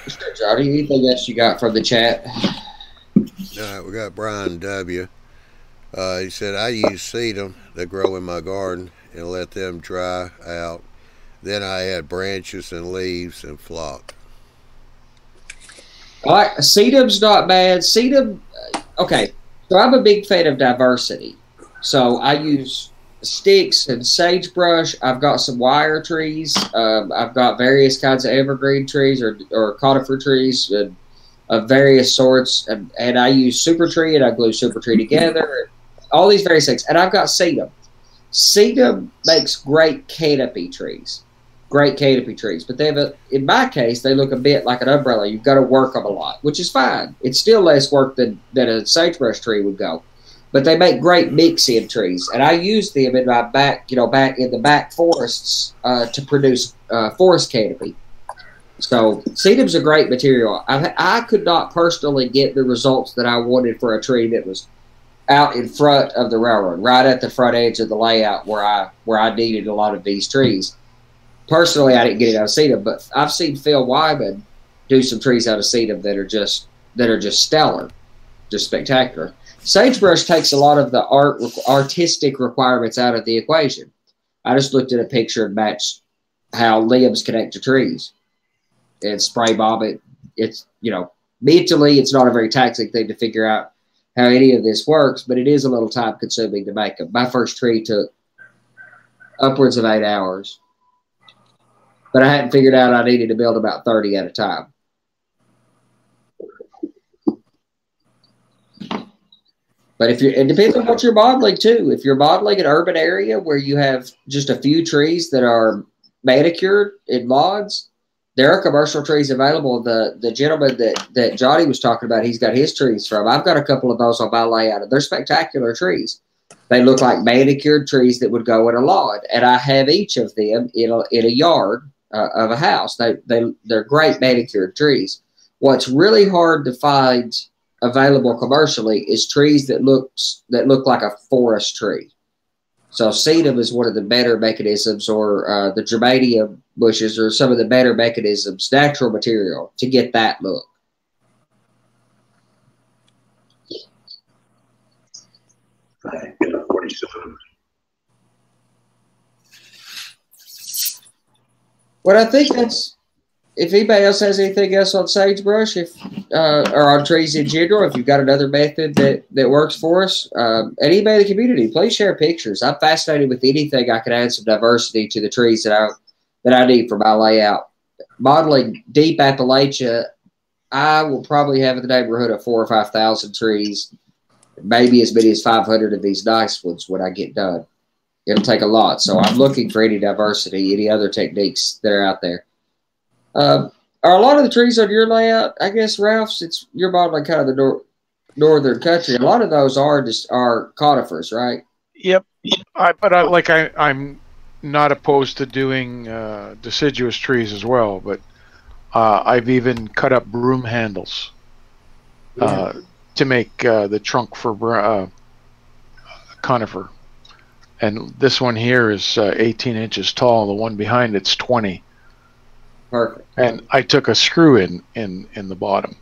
Mr. Johnny, anything else you got from the chat? All right, we got Brian W. He said, I use sedum that grow in my garden and let them dry out. Then I add branches and leaves and flock. All right, sedum's not bad. Sedum, okay, so I'm a big fan of diversity. So I use sticks and sagebrush. I've got some wire trees. I've got various kinds of evergreen trees or conifer trees of various sorts. And I use super tree, and I glue super tree together. All these various things. And I've got sedum. Sedum makes great canopy trees. Great canopy trees. But they have in my case, they look a bit like an umbrella. You've got to work them a lot, which is fine. It's still less work than a sagebrush tree would go. But they make great mix-in trees. And I use them in my back in the back forests to produce forest canopy. So sedum's a great material. I could not personally get the results that I wanted for a tree that was out in front of the railroad, right at the front edge of the layout where I needed a lot of these trees. Personally, I didn't get it out of sedum, but I've seen Phil Wyman do some trees out of sedum that are just stellar, just spectacular. Sagebrush takes a lot of the artistic requirements out of the equation. I just looked at a picture and matched how limbs connect to trees and spray bomb it. It's, you know, mentally, it's not a very taxing thing to figure out how any of this works, but it is a little time consuming to make them. My first tree took upwards of 8 hours, but I hadn't figured out I needed to build about 30 at a time. But it depends on what you're modeling too. If you're modeling an urban area where you have just a few trees that are manicured in lawns, there are commercial trees available. The gentleman that Johnny was talking about, he's got his trees from. I've got a couple of those on my layout, and they're spectacular trees. They look like manicured trees that would go in a lawn, and I have each of them in a yard of a house. They're great manicured trees. What's really hard to find available commercially is trees that look like a forest tree. So sedum is one of the better mechanisms, or the germanium bushes are some of the better mechanisms, natural material, to get that look. Well, I think that's, if anybody else has anything else on sagebrush, or on trees in general, if you've got another method that works for us, and anybody in the community, please share pictures. I'm fascinated with anything I can add some diversity to the trees that I need for my layout. Modeling deep Appalachia, I will probably have in the neighborhood of 4,000 or 5,000 trees, maybe as many as 500 of these nice ones when I get done. It'll take a lot, so I'm looking for any diversity, any other techniques that are out there. Are a lot of the trees on your layout, I guess, Ralph, since you're modeling kind of the northern country, a lot of those are conifers, right? Yep. I'm not opposed to doing deciduous trees as well, but I've even cut up broom handles to make the trunk for conifer. And this one here is 18 inches tall. The one behind it's 20. Perfect. And I took a screw in the bottom,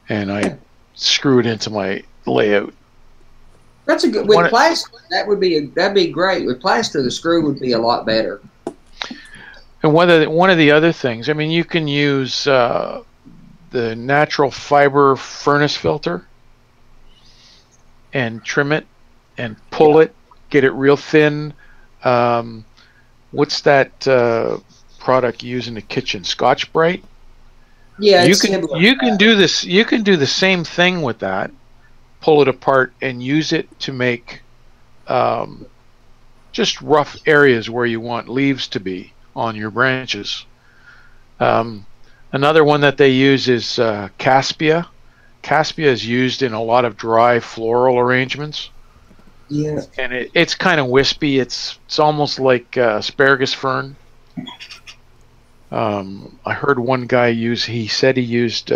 and I screwed into my layout. That's a good, with plaster. That'd be great. With plaster, the screw would be a lot better. And one of the other things, I mean, you can use the natural fiber furnace filter and trim it and pull it, get it real thin. What's that product you use in the kitchen? Scotch Brite. Yeah, you can do this. You can do the same thing with that. Pull it apart and use it to make just rough areas where you want leaves to be on your branches. Another one that they use is Caspia. Caspia is used in a lot of dry floral arrangements. Yeah, and it's kind of wispy. It's almost like asparagus fern. I heard one guy he said he used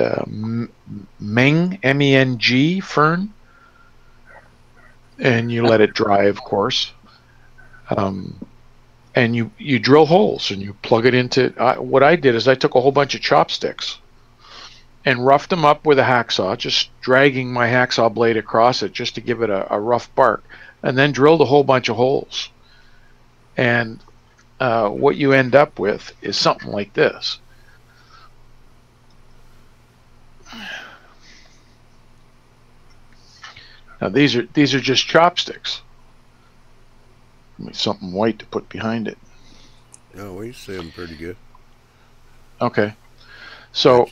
Meng, M-E-N-G fern, and you let it dry, of course. And you drill holes and you plug it into. What I did is I took a whole bunch of chopsticks and roughed them up with a hacksaw, just dragging my hacksaw blade across it just to give it a rough bark, and then drilled a whole bunch of holes. And what you end up with is something like this. Now these are just chopsticks. Give me something white to put behind it. Oh, we see them pretty good. Okay, so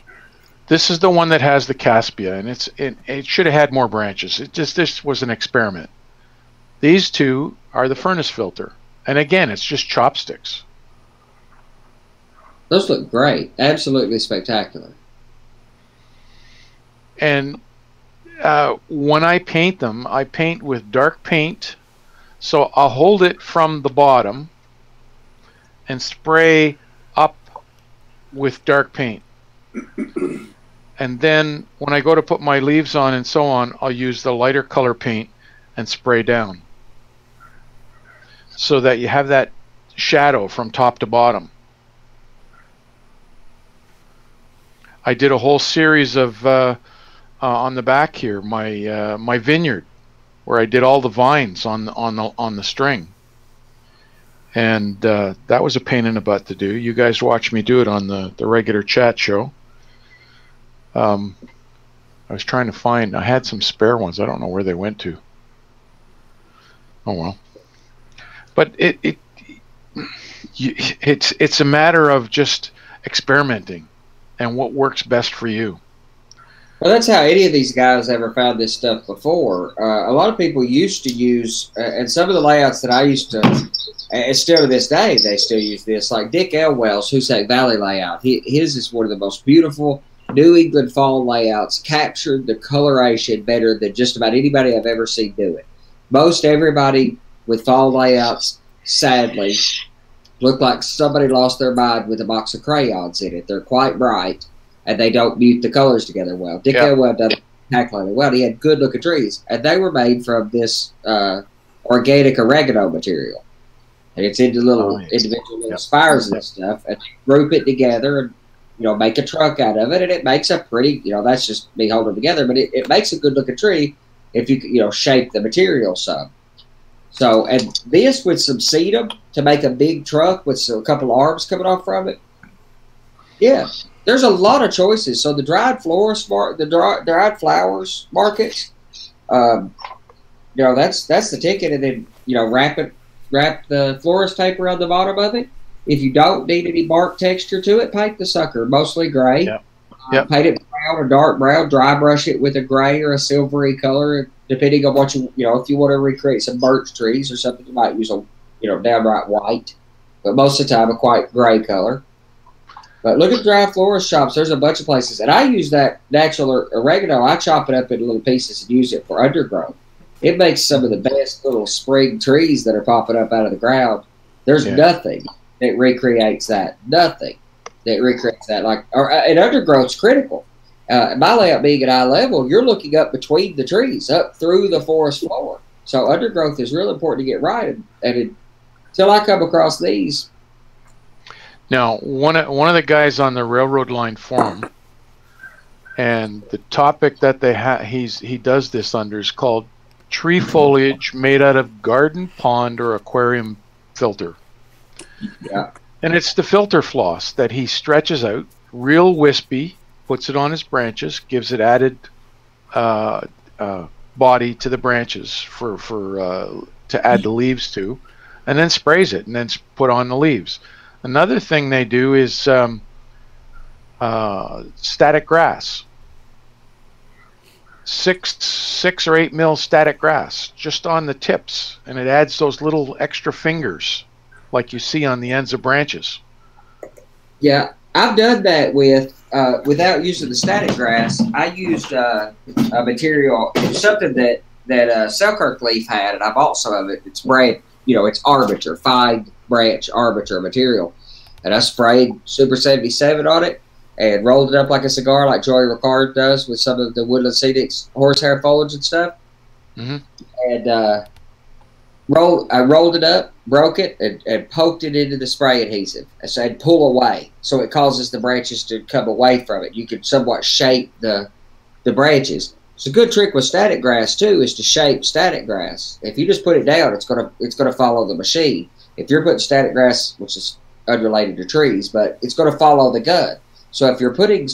this is the one that has the Caspia, and it should have had more branches. This was an experiment. These two are the furnace filter, and again, it's just chopsticks. Those look great. Absolutely spectacular. And when I paint them, I paint with dark paint. So I'll hold it from the bottom and spray up with dark paint. And then when I go to put my leaves on and so on, I'll use the lighter color paint and spray down, so that you have that shadow from top to bottom. I did a whole series of on the back here, my vineyard, where I did all the vines on the string, and that was a pain in the butt to do. You guys watched me do it on the regular chat show. I was trying to find. I had some spare ones. I don't know where they went to. Oh well. But it's a matter of just experimenting and what works best for you. Well, that's how any of these guys ever found this stuff before. A lot of people used to use, and some of the layouts that I used to, and still to this day, they still use this. Like Dick Elwell's Hoosac Valley layout. His is one of the most beautiful New England fall layouts, captured the coloration better than just about anybody I've ever seen do it. Most everybody with fall layouts, sadly, look like somebody lost their mind with a box of crayons in it. They're quite bright, and they don't mute the colors together well. Dick Elwell done it spectacularly well. He had good looking trees, and they were made from this organic oregano material. And it's into little individual little spires and stuff, and they group it together and, you know, make a trunk out of it, and it makes a pretty, you know, that's just me holding it together, but it makes a good looking tree if you know, shape the material some. So, and this with some sedum to make a big trunk with a couple arms coming off from it. Yeah, there's a lot of choices. So the dried flowers markets, you know, that's the ticket, and then, you know, wrap the florist tape around the bottom of it. If you don't need any bark texture to it, paint the sucker mostly gray. Paint it brown or dark brown. Dry brush it with a gray or a silvery color, depending on what you know. If you want to recreate some birch trees or something, you might use a, you know, downright white, but most of the time a quite gray color. But look at dry florist shops. There's a bunch of places, and I use that natural oregano. I chop it up into little pieces and use it for undergrowth. It makes some of the best little spring trees that are popping up out of the ground. There's nothing that recreates that. Nothing that recreates that. Like, and undergrowth's critical. My layout being at eye level, you're looking up between the trees, up through the forest floor. So undergrowth is really important to get right. And until I come across these. Now, one of the guys on the Railroad Line forum, and the topic that he does this under is called tree foliage made out of garden, pond, or aquarium filter. Yeah. And it's the filter floss that he stretches out, real wispy, puts it on his branches, gives it added body to the branches to add the leaves to, and then sprays it and then put on the leaves. Another thing they do is static grass. 6 or 8 mil static grass just on the tips, and it adds those little extra fingers like you see on the ends of branches. Yeah, I've done that without using the static grass. I used a material, something that Selkirk Leaf had, and I bought some of it. It's brand, you know, it's arbiter, fine branch arbiter material, and I sprayed Super 77 on it and rolled it up like a cigar, like Joey Ricard does with some of the Woodland Scenics horsehair foliage and stuff. Mm-hmm. And I rolled it up, broke it, and poked it into the spray adhesive. I said, pull away, so it causes the branches to come away from it. You can somewhat shape the branches. It's a good trick with static grass too, is to shape static grass. If you just put it down, it's gonna follow the machine. If you're putting static grass, which is unrelated to trees, but it's gonna follow the gun. So if you're putting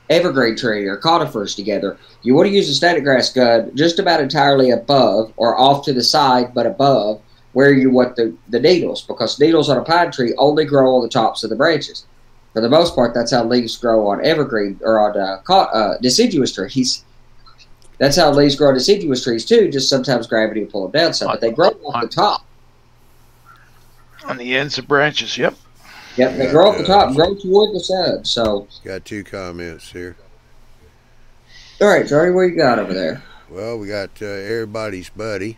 evergreen tree or conifers together, you want to use a static grass gun just about entirely above or off to the side, but above where you want the needles, because needles on a pine tree only grow on the tops of the branches. For the most part, that's how leaves grow on evergreen or on deciduous trees. That's how leaves grow on deciduous trees too. Just sometimes gravity will pull them down some, but they grow off the top. On the ends of branches, yep. Yep, they grow off the top, grow toward the side. So got 2 comments here. All right, Charlie, what you got over there? Well, we got everybody's buddy,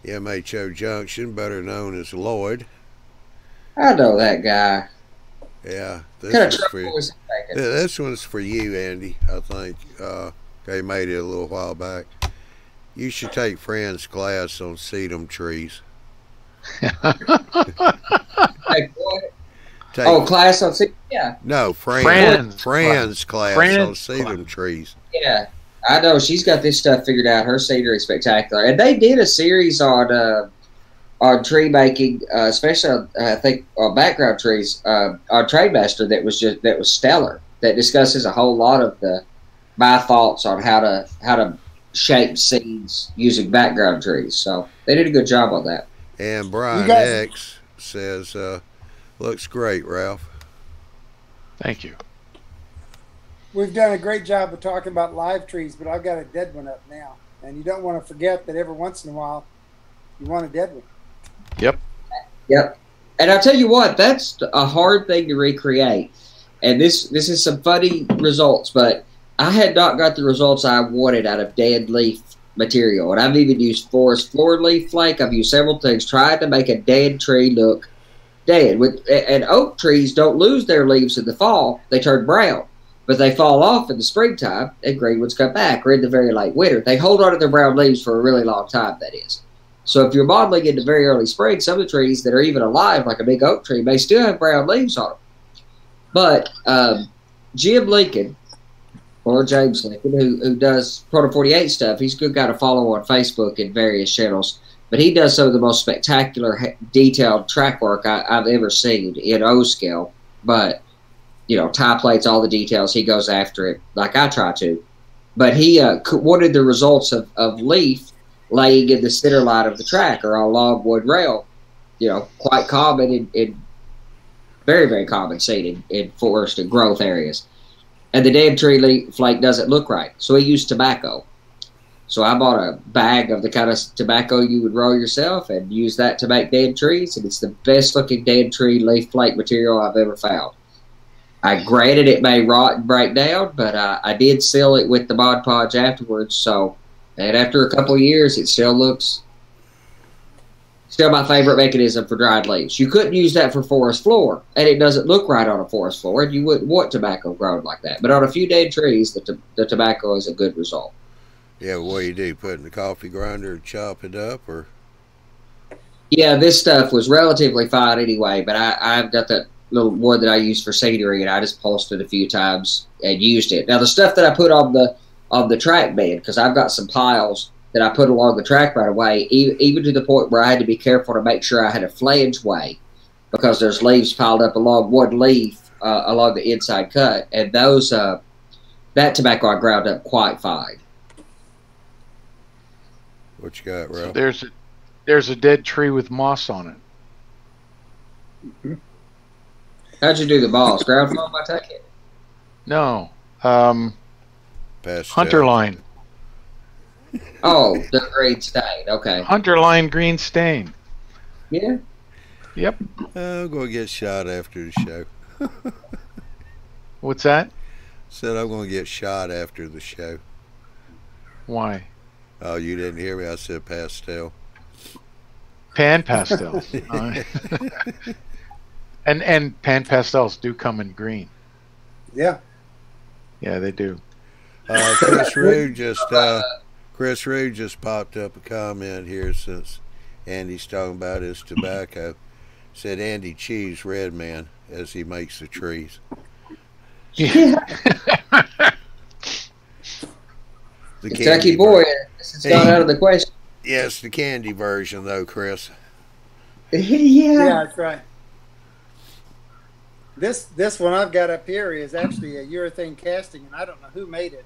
MHO Junction, better known as Lloyd. I know that guy. Yeah, this one's for you, Andy. I think they made it a little while back. You should take Fran's class on sedum trees. Class on sedum? Yeah. No, Fran's class on sedum trees. Yeah, I know. She's got this stuff figured out. Her scenery is spectacular. And they did a series on tree making, especially on, I think on background trees, on Trademaster that was stellar. That discusses a whole lot of my thoughts on how to shape seeds using background trees. So they did a good job on that. And Brian X says, looks great, Ralph. Thank you. we've done a great job of talking about live trees, but I've got a dead one up now. And you don't want to forget that every once in a while you want a dead one. Yep. Yep. And I'll tell you what, that's a hard thing to recreate. And this is some funny results, but I had not got the results I wanted out of dead leaf material. And I've even used forest floor leaf flake. I've used several things, tried to make a dead tree look dead. And oak trees don't lose their leaves in the fall. They turn brown. But they fall off in the springtime, and green ones come back, or in the very late winter. They hold on to their brown leaves for a really long time, that is. So if you're modeling into very early spring, some of the trees that are even alive, like a big oak tree, may still have brown leaves on them. But Jim Lincoln, or James Lincoln, who does Proto 48 stuff, he's a good guy to follow on Facebook and various channels. But he does some of the most spectacular, detailed track work I've ever seen in O-scale. But you know, tie plates, all the details, he goes after it like I try to. But he wanted the results of leaf laying in the center line of the track or on logwood rail, you know, quite common in very, very common seen in forest and growth areas. And the dead tree leaf flake doesn't look right. So he used tobacco. So I bought a bag of the kind of tobacco you would roll yourself and use that to make dead trees. And it's the best looking dead tree leaf flake material I've ever found. Granted, it may rot and break down, but I did seal it with the Mod Podge afterwards. So, and after a couple of years, it still looks, still my favorite mechanism for dried leaves. You couldn't use that for forest floor, and it doesn't look right on a forest floor, and you wouldn't want tobacco grown like that. But on a few dead trees, the tobacco is a good result. Yeah, what do you do? Put it in the coffee grinder and chop it up, or? Yeah, this stuff was relatively fine anyway, but I've got that little wood that I use for scenery, and I just pulsed it a few times and used it. Now the stuff that I put on the track bed, because I've got some piles that I put along the track right away, even to the point where I had to be careful to make sure I had a flange way, because there's leaves piled up along one leaf along the inside cut, and those that tobacco I ground up quite fine. What you got, Ralph? So there's a dead tree with moss on it. Mm-hmm. How'd you do the balls? Ground foam, I take it? No. Pastel. Hunter line. Oh, the green stain. Okay. Hunter line green stain. Yeah. Yep. I'm going to get shot after the show. What's that? Said I'm going to get shot after the show. Why? Oh, you didn't hear me. I said pastel. Pan pastels. And pan pastels do come in green. Yeah. Yeah, they do. Chris Rude just popped up a comment here since Andy's talking about his tobacco. Said Andy Cheese Red Man as he makes the trees. Yeah. The Kentucky boy, this has gone out of the question. Yes, the candy version though, Chris. Yeah, that's right. This one I've got up here is actually a urethane casting, and I don't know who made it,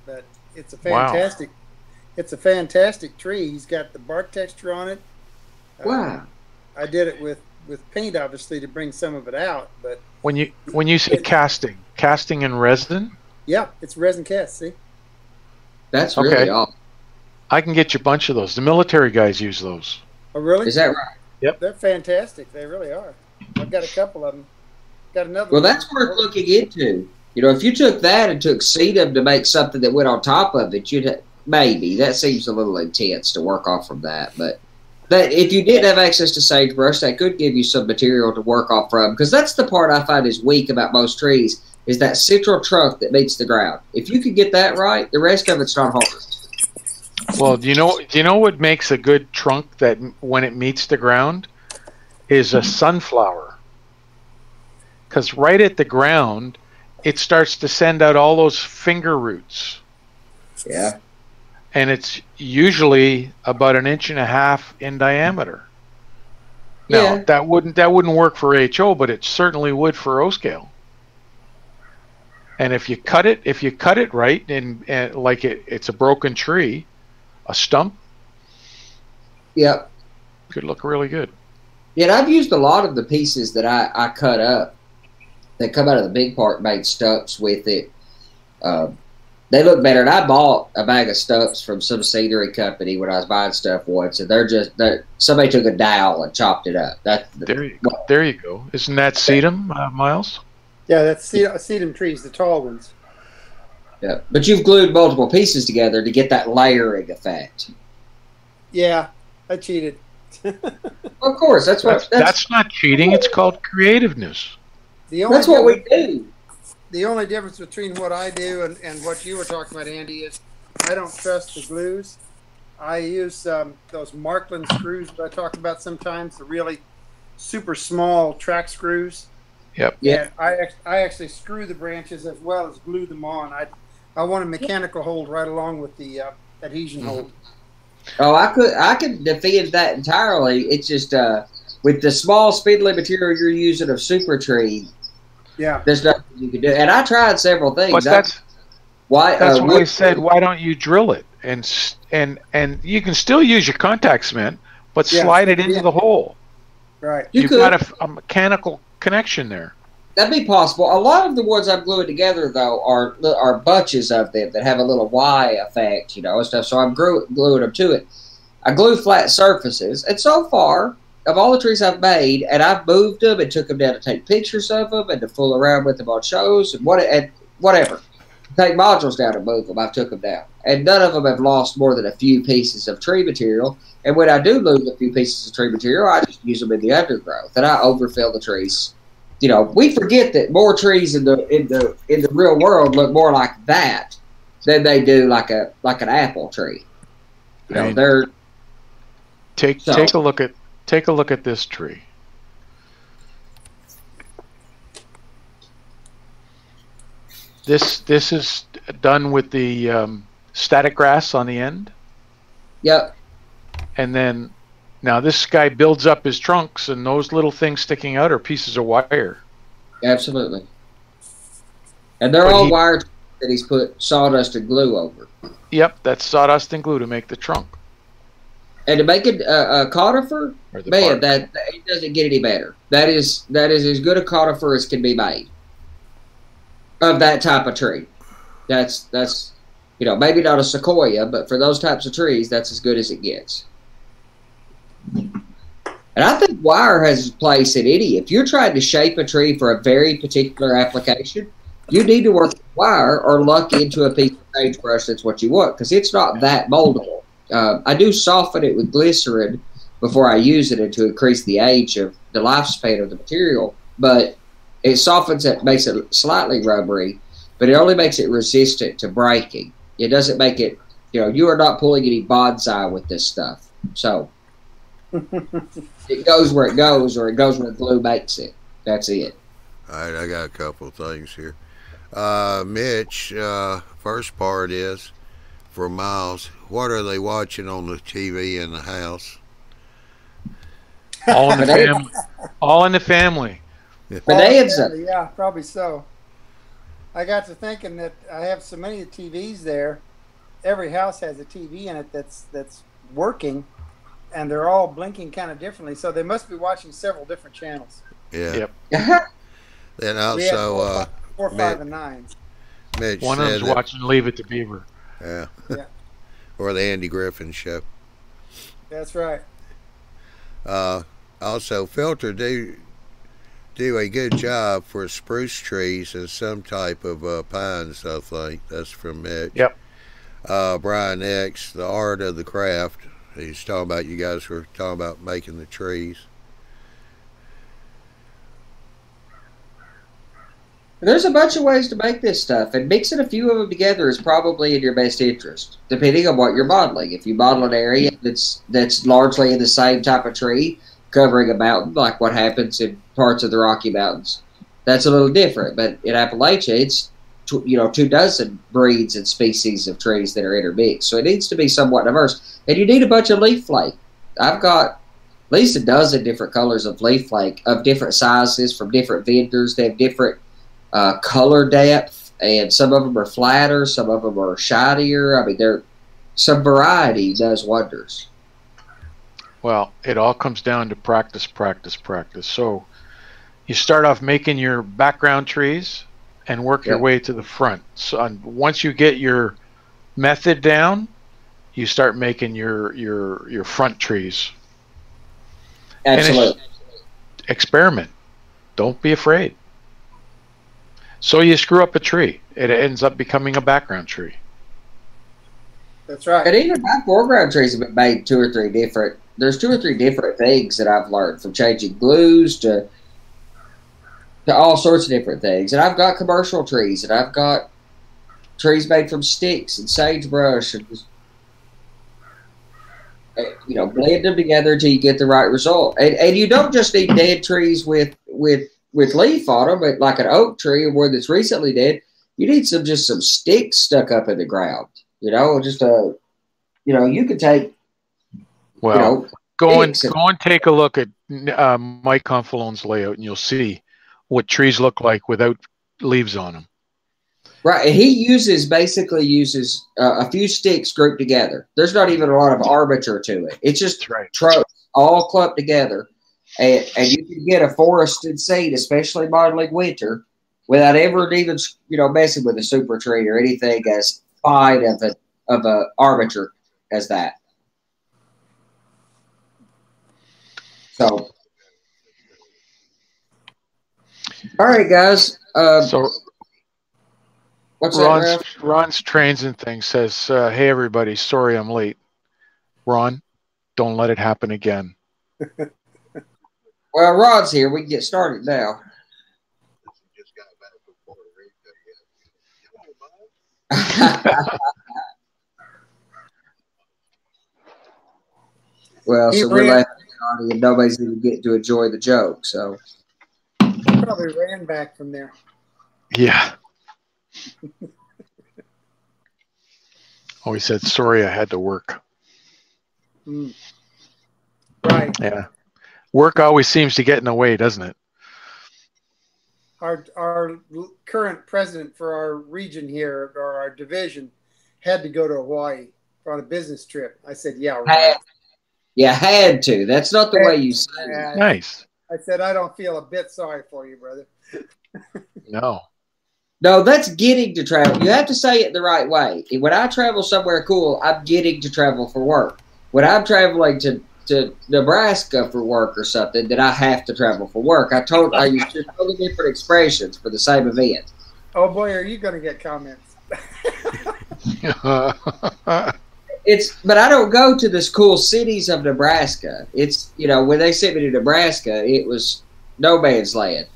but it's a fantastic. Wow. It's a fantastic tree. He's got the bark texture on it. Wow. I did it with paint, obviously, to bring some of it out. But when you say casting in resin. Yeah, it's resin cast. See. That's really awesome. I can get you a bunch of those. The military guys use those. Oh, really? Is that right? Yep. They're fantastic. They really are. I've got a couple of them. Got another well, one. That's worth looking into. You know, if you took that and took sedum to make something that went on top of it, you'd maybe. That seems a little intense to work off from that. But if you did have access to sagebrush, that could give you some material to work off from. Because that's the part I find is weak about most trees, is that central trunk that meets the ground. If you could get that right, the rest of it's not hard. Well, do you know what makes a good trunk that when it meets the ground is a sunflower? Because right at the ground, it starts to send out all those finger roots. Yeah. And it's usually about 1.5 inches in diameter. Now, that wouldn't work for HO, but it certainly would for O scale. And if you cut it right, and like it's a broken tree, a stump, yep, could look really good. Yeah, and I've used a lot of the pieces that I cut up. that come out of the big park made stumps with it. They look better. And I bought a bag of stumps from some scenery company when I was buying stuff once, and somebody took a dowel and chopped it up. There you go. Isn't that sedum, Miles? Yeah, that's sedum trees, the tall ones. Yeah, but you've glued multiple pieces together to get that layering effect. Yeah, I cheated. Of course, that's not cheating. It's called creativeness. That's what we do. The only difference between what I do and what you were talking about, Andy, is I don't trust the glues. I use those Markland screws that I talk about sometimes, the really super small track screws. Yep. Yeah. I actually screw the branches as well as glue them on. I want a mechanical hold right along with the adhesion hold. Oh, I could defend that entirely. It's just with the small spindly material you're using of Super Tree. Yeah, there's nothing you can do. And I tried several things. But that's why I said, why don't you drill it and you can still use your contact cement, but slide it into the hole. Right. You've got a mechanical connection there. That'd be possible. A lot of the ones I'm gluing together, though, are bunches of them that have a little Y effect, and stuff. So I'm gluing them to it. I glue flat surfaces, and so far, of all the trees I've made, and I've moved them and took them down to take pictures of them and to fool around with them on shows and whatever. Take modules down and move them. I've took them down. And none of them have lost more than a few pieces of tree material. And when I do lose a few pieces of tree material, I just use them in the undergrowth. And I overfill the trees. We forget that more trees in the real world look more like that than they do like an apple tree. They're take a look at this tree. This is done with the static grass on the end. Yep. And then now this guy builds up his trunks, and those little things sticking out are pieces of wire. Absolutely. And they're all wired that he's put sawdust and glue over. Yep, that's sawdust and glue to make the trunk. And to make it a conifer, man, that it doesn't get any better. That is as good a conifer as can be made of that type of tree. That's maybe not a sequoia, but for those types of trees, that's as good as it gets. And I think wire has its place in any. If you're trying to shape a tree for a very particular application, you need to work with wire or luck into a piece of sagebrush that's what you want, because it's not that moldable. I do soften it with glycerin before I use it to increase the age of the lifespan of the material, but it softens it, makes it slightly rubbery, but it only makes it resistant to breaking. It doesn't make it, you are not pulling any bonsai with this stuff. So it goes where it goes, or it goes where glue makes it. That's it. All right, I got a couple of things here. Mitch, first part is for Miles. What are they watching on the TV in the house? All in the family. All in the family. Yeah, probably so. I got to thinking that I have so many TVs there. Every house has a TV in it that's working, and they're all blinking kind of differently. So they must be watching several different channels. Yeah. Yep. Then also 4, 5, and 9. Mitch one of them's watching Leave It to Beaver. Yeah. Yeah. Or the Andy Griffin Show. That's right. Also, Filter do a good job for spruce trees and some type of pines, I think. That's from Mitch. Yep. Brian X, The Art of the Craft. He's talking about, you guys were talking about making the trees. There's a bunch of ways to make this stuff, and mixing a few of them together is probably in your best interest, depending on what you're modeling. If you model an area that's largely in the same type of tree, covering a mountain, like what happens in parts of the Rocky Mountains, that's a little different. But in Appalachia, it's 24 breeds and species of trees that are intermixed, so it needs to be somewhat diverse. And you need a bunch of leaf flake. I've got at least a dozen different colors of leaf flake of different sizes from different vendors. They have different color depth, and some of them are flatter, some of them are shinier. I mean, some variety does wonders. Well, it all comes down to practice, practice, practice. So You start off making your background trees and work your Yep. way to the front. So once you get your method down, you start making your front trees. Absolutely. And experiment. Don't be afraid. So you screw up a tree, it ends up becoming a background tree. That's right. And even my foreground trees have been made there's two or three different things that I've learned, from changing glues to all sorts of different things. And I've got commercial trees, and I've got trees made from sticks and sagebrush, and just, blend them together until you get the right result. And you don't just need dead trees with leaf on them, but like an oak tree or one that's recently dead, you need some sticks stuck up in the ground. You could take. Well, go and take a look at Mike Confalone's layout, and you'll see what trees look like without leaves on them. Right, and he basically uses a few sticks grouped together. There's not even a lot of armature to it. It's just trunks all clumped together, and you can get a forested seed, especially modeling winter, without ever even messing with a super tree or anything as fine of a armature as that. So, all right, guys. What's Ron's Trains and Things says, hey, everybody, sorry I'm late. Ron, don't let it happen again. Well, Ron's here. We can get started now. Well, so we're laughing and nobody's even getting to enjoy the joke. So he probably ran back from there. Yeah. Oh, he said, sorry, I had to work. Right. Yeah. Work always seems to get in the way, doesn't it? Our current president for our region here, or our division, had to go to Hawaii on a business trip. I said, yeah, right. Had to. That's not the way you say it. Nice. I said, I don't feel a bit sorry for you, brother. No. No, that's getting to travel. You have to say it the right way. When I travel somewhere cool, I'm getting to travel for work. When I'm traveling to Nebraska for work or something, then I have to travel for work. I use two totally different expressions for the same event. Oh boy, are you going to get comments? But I don't go to the cool cities of Nebraska. It's, when they sent me to Nebraska, it was no man's land.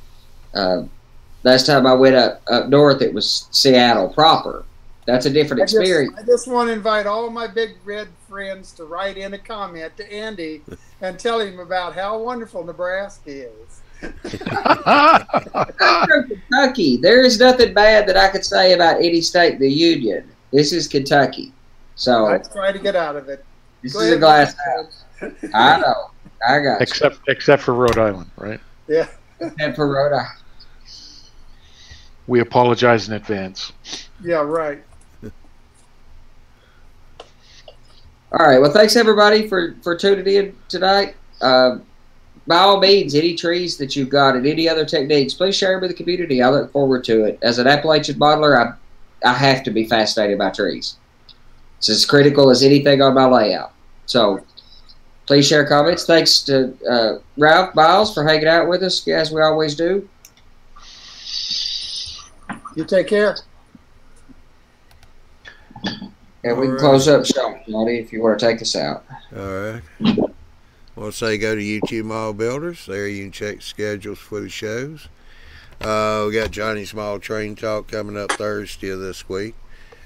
Last time I went up north, it was Seattle proper. That's a different experience. I just want to invite all my big red friends to write in a comment to Andy and tell him about how wonderful Nebraska is. I'm from Kentucky. There is nothing bad that I could say about any state in the Union. This is Kentucky. So let's try to get out of it. This is a glass house. I know. I got except for Rhode Island, right? Yeah. Except for Rhode Island. We apologize in advance. Yeah, right. All right. Well, thanks everybody for tuning in tonight. By all means, any trees that you've got and any other techniques, please share them with the community. I look forward to it. As an Appalachian modeler, I have to be fascinated by trees. It's as critical as anything on my layout. So please share comments. Thanks to Ralph Miles for hanging out with us, as we always do. You take care. And we can close up shop, Johnny, if you want to take us out. All right. Well, say go to YouTube Model Builders. There you can check schedules for the shows. We got Johnny's Small Train Talk coming up Thursday of this week.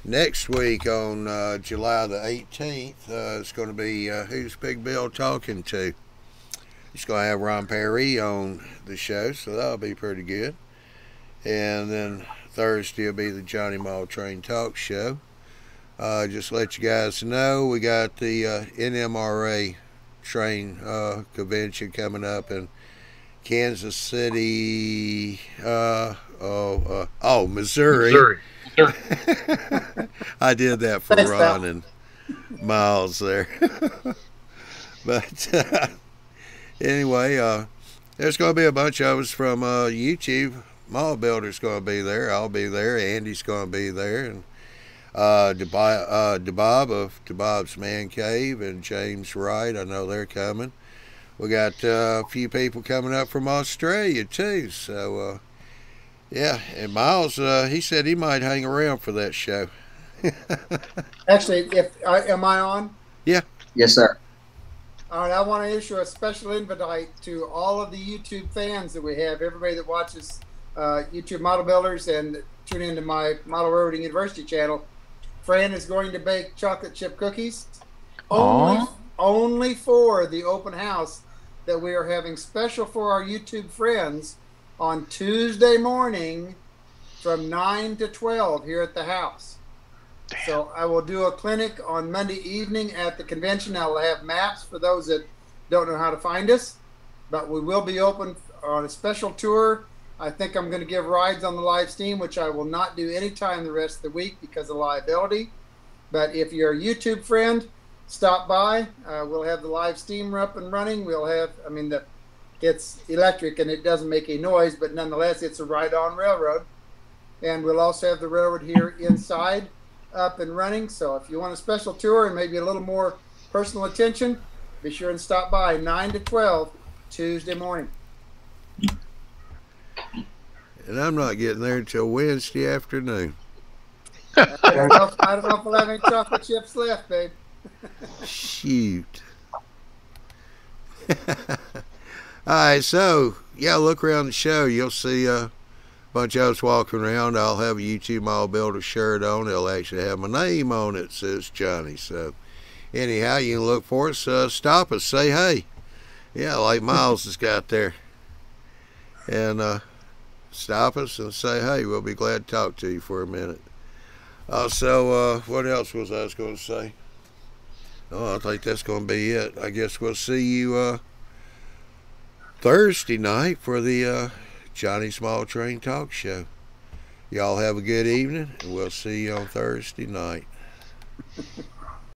Next week on July the 18th, it's going to be Who's Big Bill Talking To? It's going to have Ron Perry on the show, so that'll be pretty good. And then Thursday will be the Johnny Mall Train Talk Show. Just let you guys know, we got the NMRA train convention coming up in Kansas City, Missouri. I did that for Ron and Miles there. But anyway, There's going to be a bunch of us from YouTube. Model Builder's going to be there. I'll be there. Andy's going to be there. And DeBob of DeBob's Man Cave and James Wright, I know they're coming. We got a few people coming up from Australia too. So yeah, and Miles, he said he might hang around for that show. Actually, am I on? Yeah. Yes, sir. All right, I want to issue a special invite to all of the YouTube fans that we have, everybody that watches YouTube Model Builders and tune into my Model Railroading University channel. Fran is going to bake chocolate chip cookies only for the open house that we are having special for our YouTube friends on Tuesday morning from 9 to 12 here at the house. Damn. So I will do a clinic on Monday evening at the convention. I'll have maps for those that don't know how to find us, but we will be open on a special tour. I think I'm going to give rides on the live stream, which I will not do anytime the rest of the week because of liability. But if you're a YouTube friend, stop by. We'll have the live steamer up and running. We'll have, it's electric and it doesn't make any noise, but nonetheless, it's a ride-on railroad. And we'll also have the railroad here inside up and running. So if you want a special tour and maybe a little more personal attention, be sure and stop by 9 to 12 Tuesday morning. And I'm not getting there until Wednesday afternoon. I don't know if we'll have any chocolate chips left, babe. Shoot. All right, so yeah, look around the show. You'll see a bunch of us walking around. I'll have a YouTube Model Builder shirt on. It'll actually have my name on it. It says Johnny. So anyhow, you can look for us. Stop us. Say hey. Yeah, like Miles has got there. And stop us and say hey. We'll be glad to talk to you for a minute. Also, what else was I going to say? Oh, I think that's going to be it. I guess we'll see you Thursday night for the Johnny Small Train Talk Show. Y'all have a good evening, and we'll see you on Thursday night.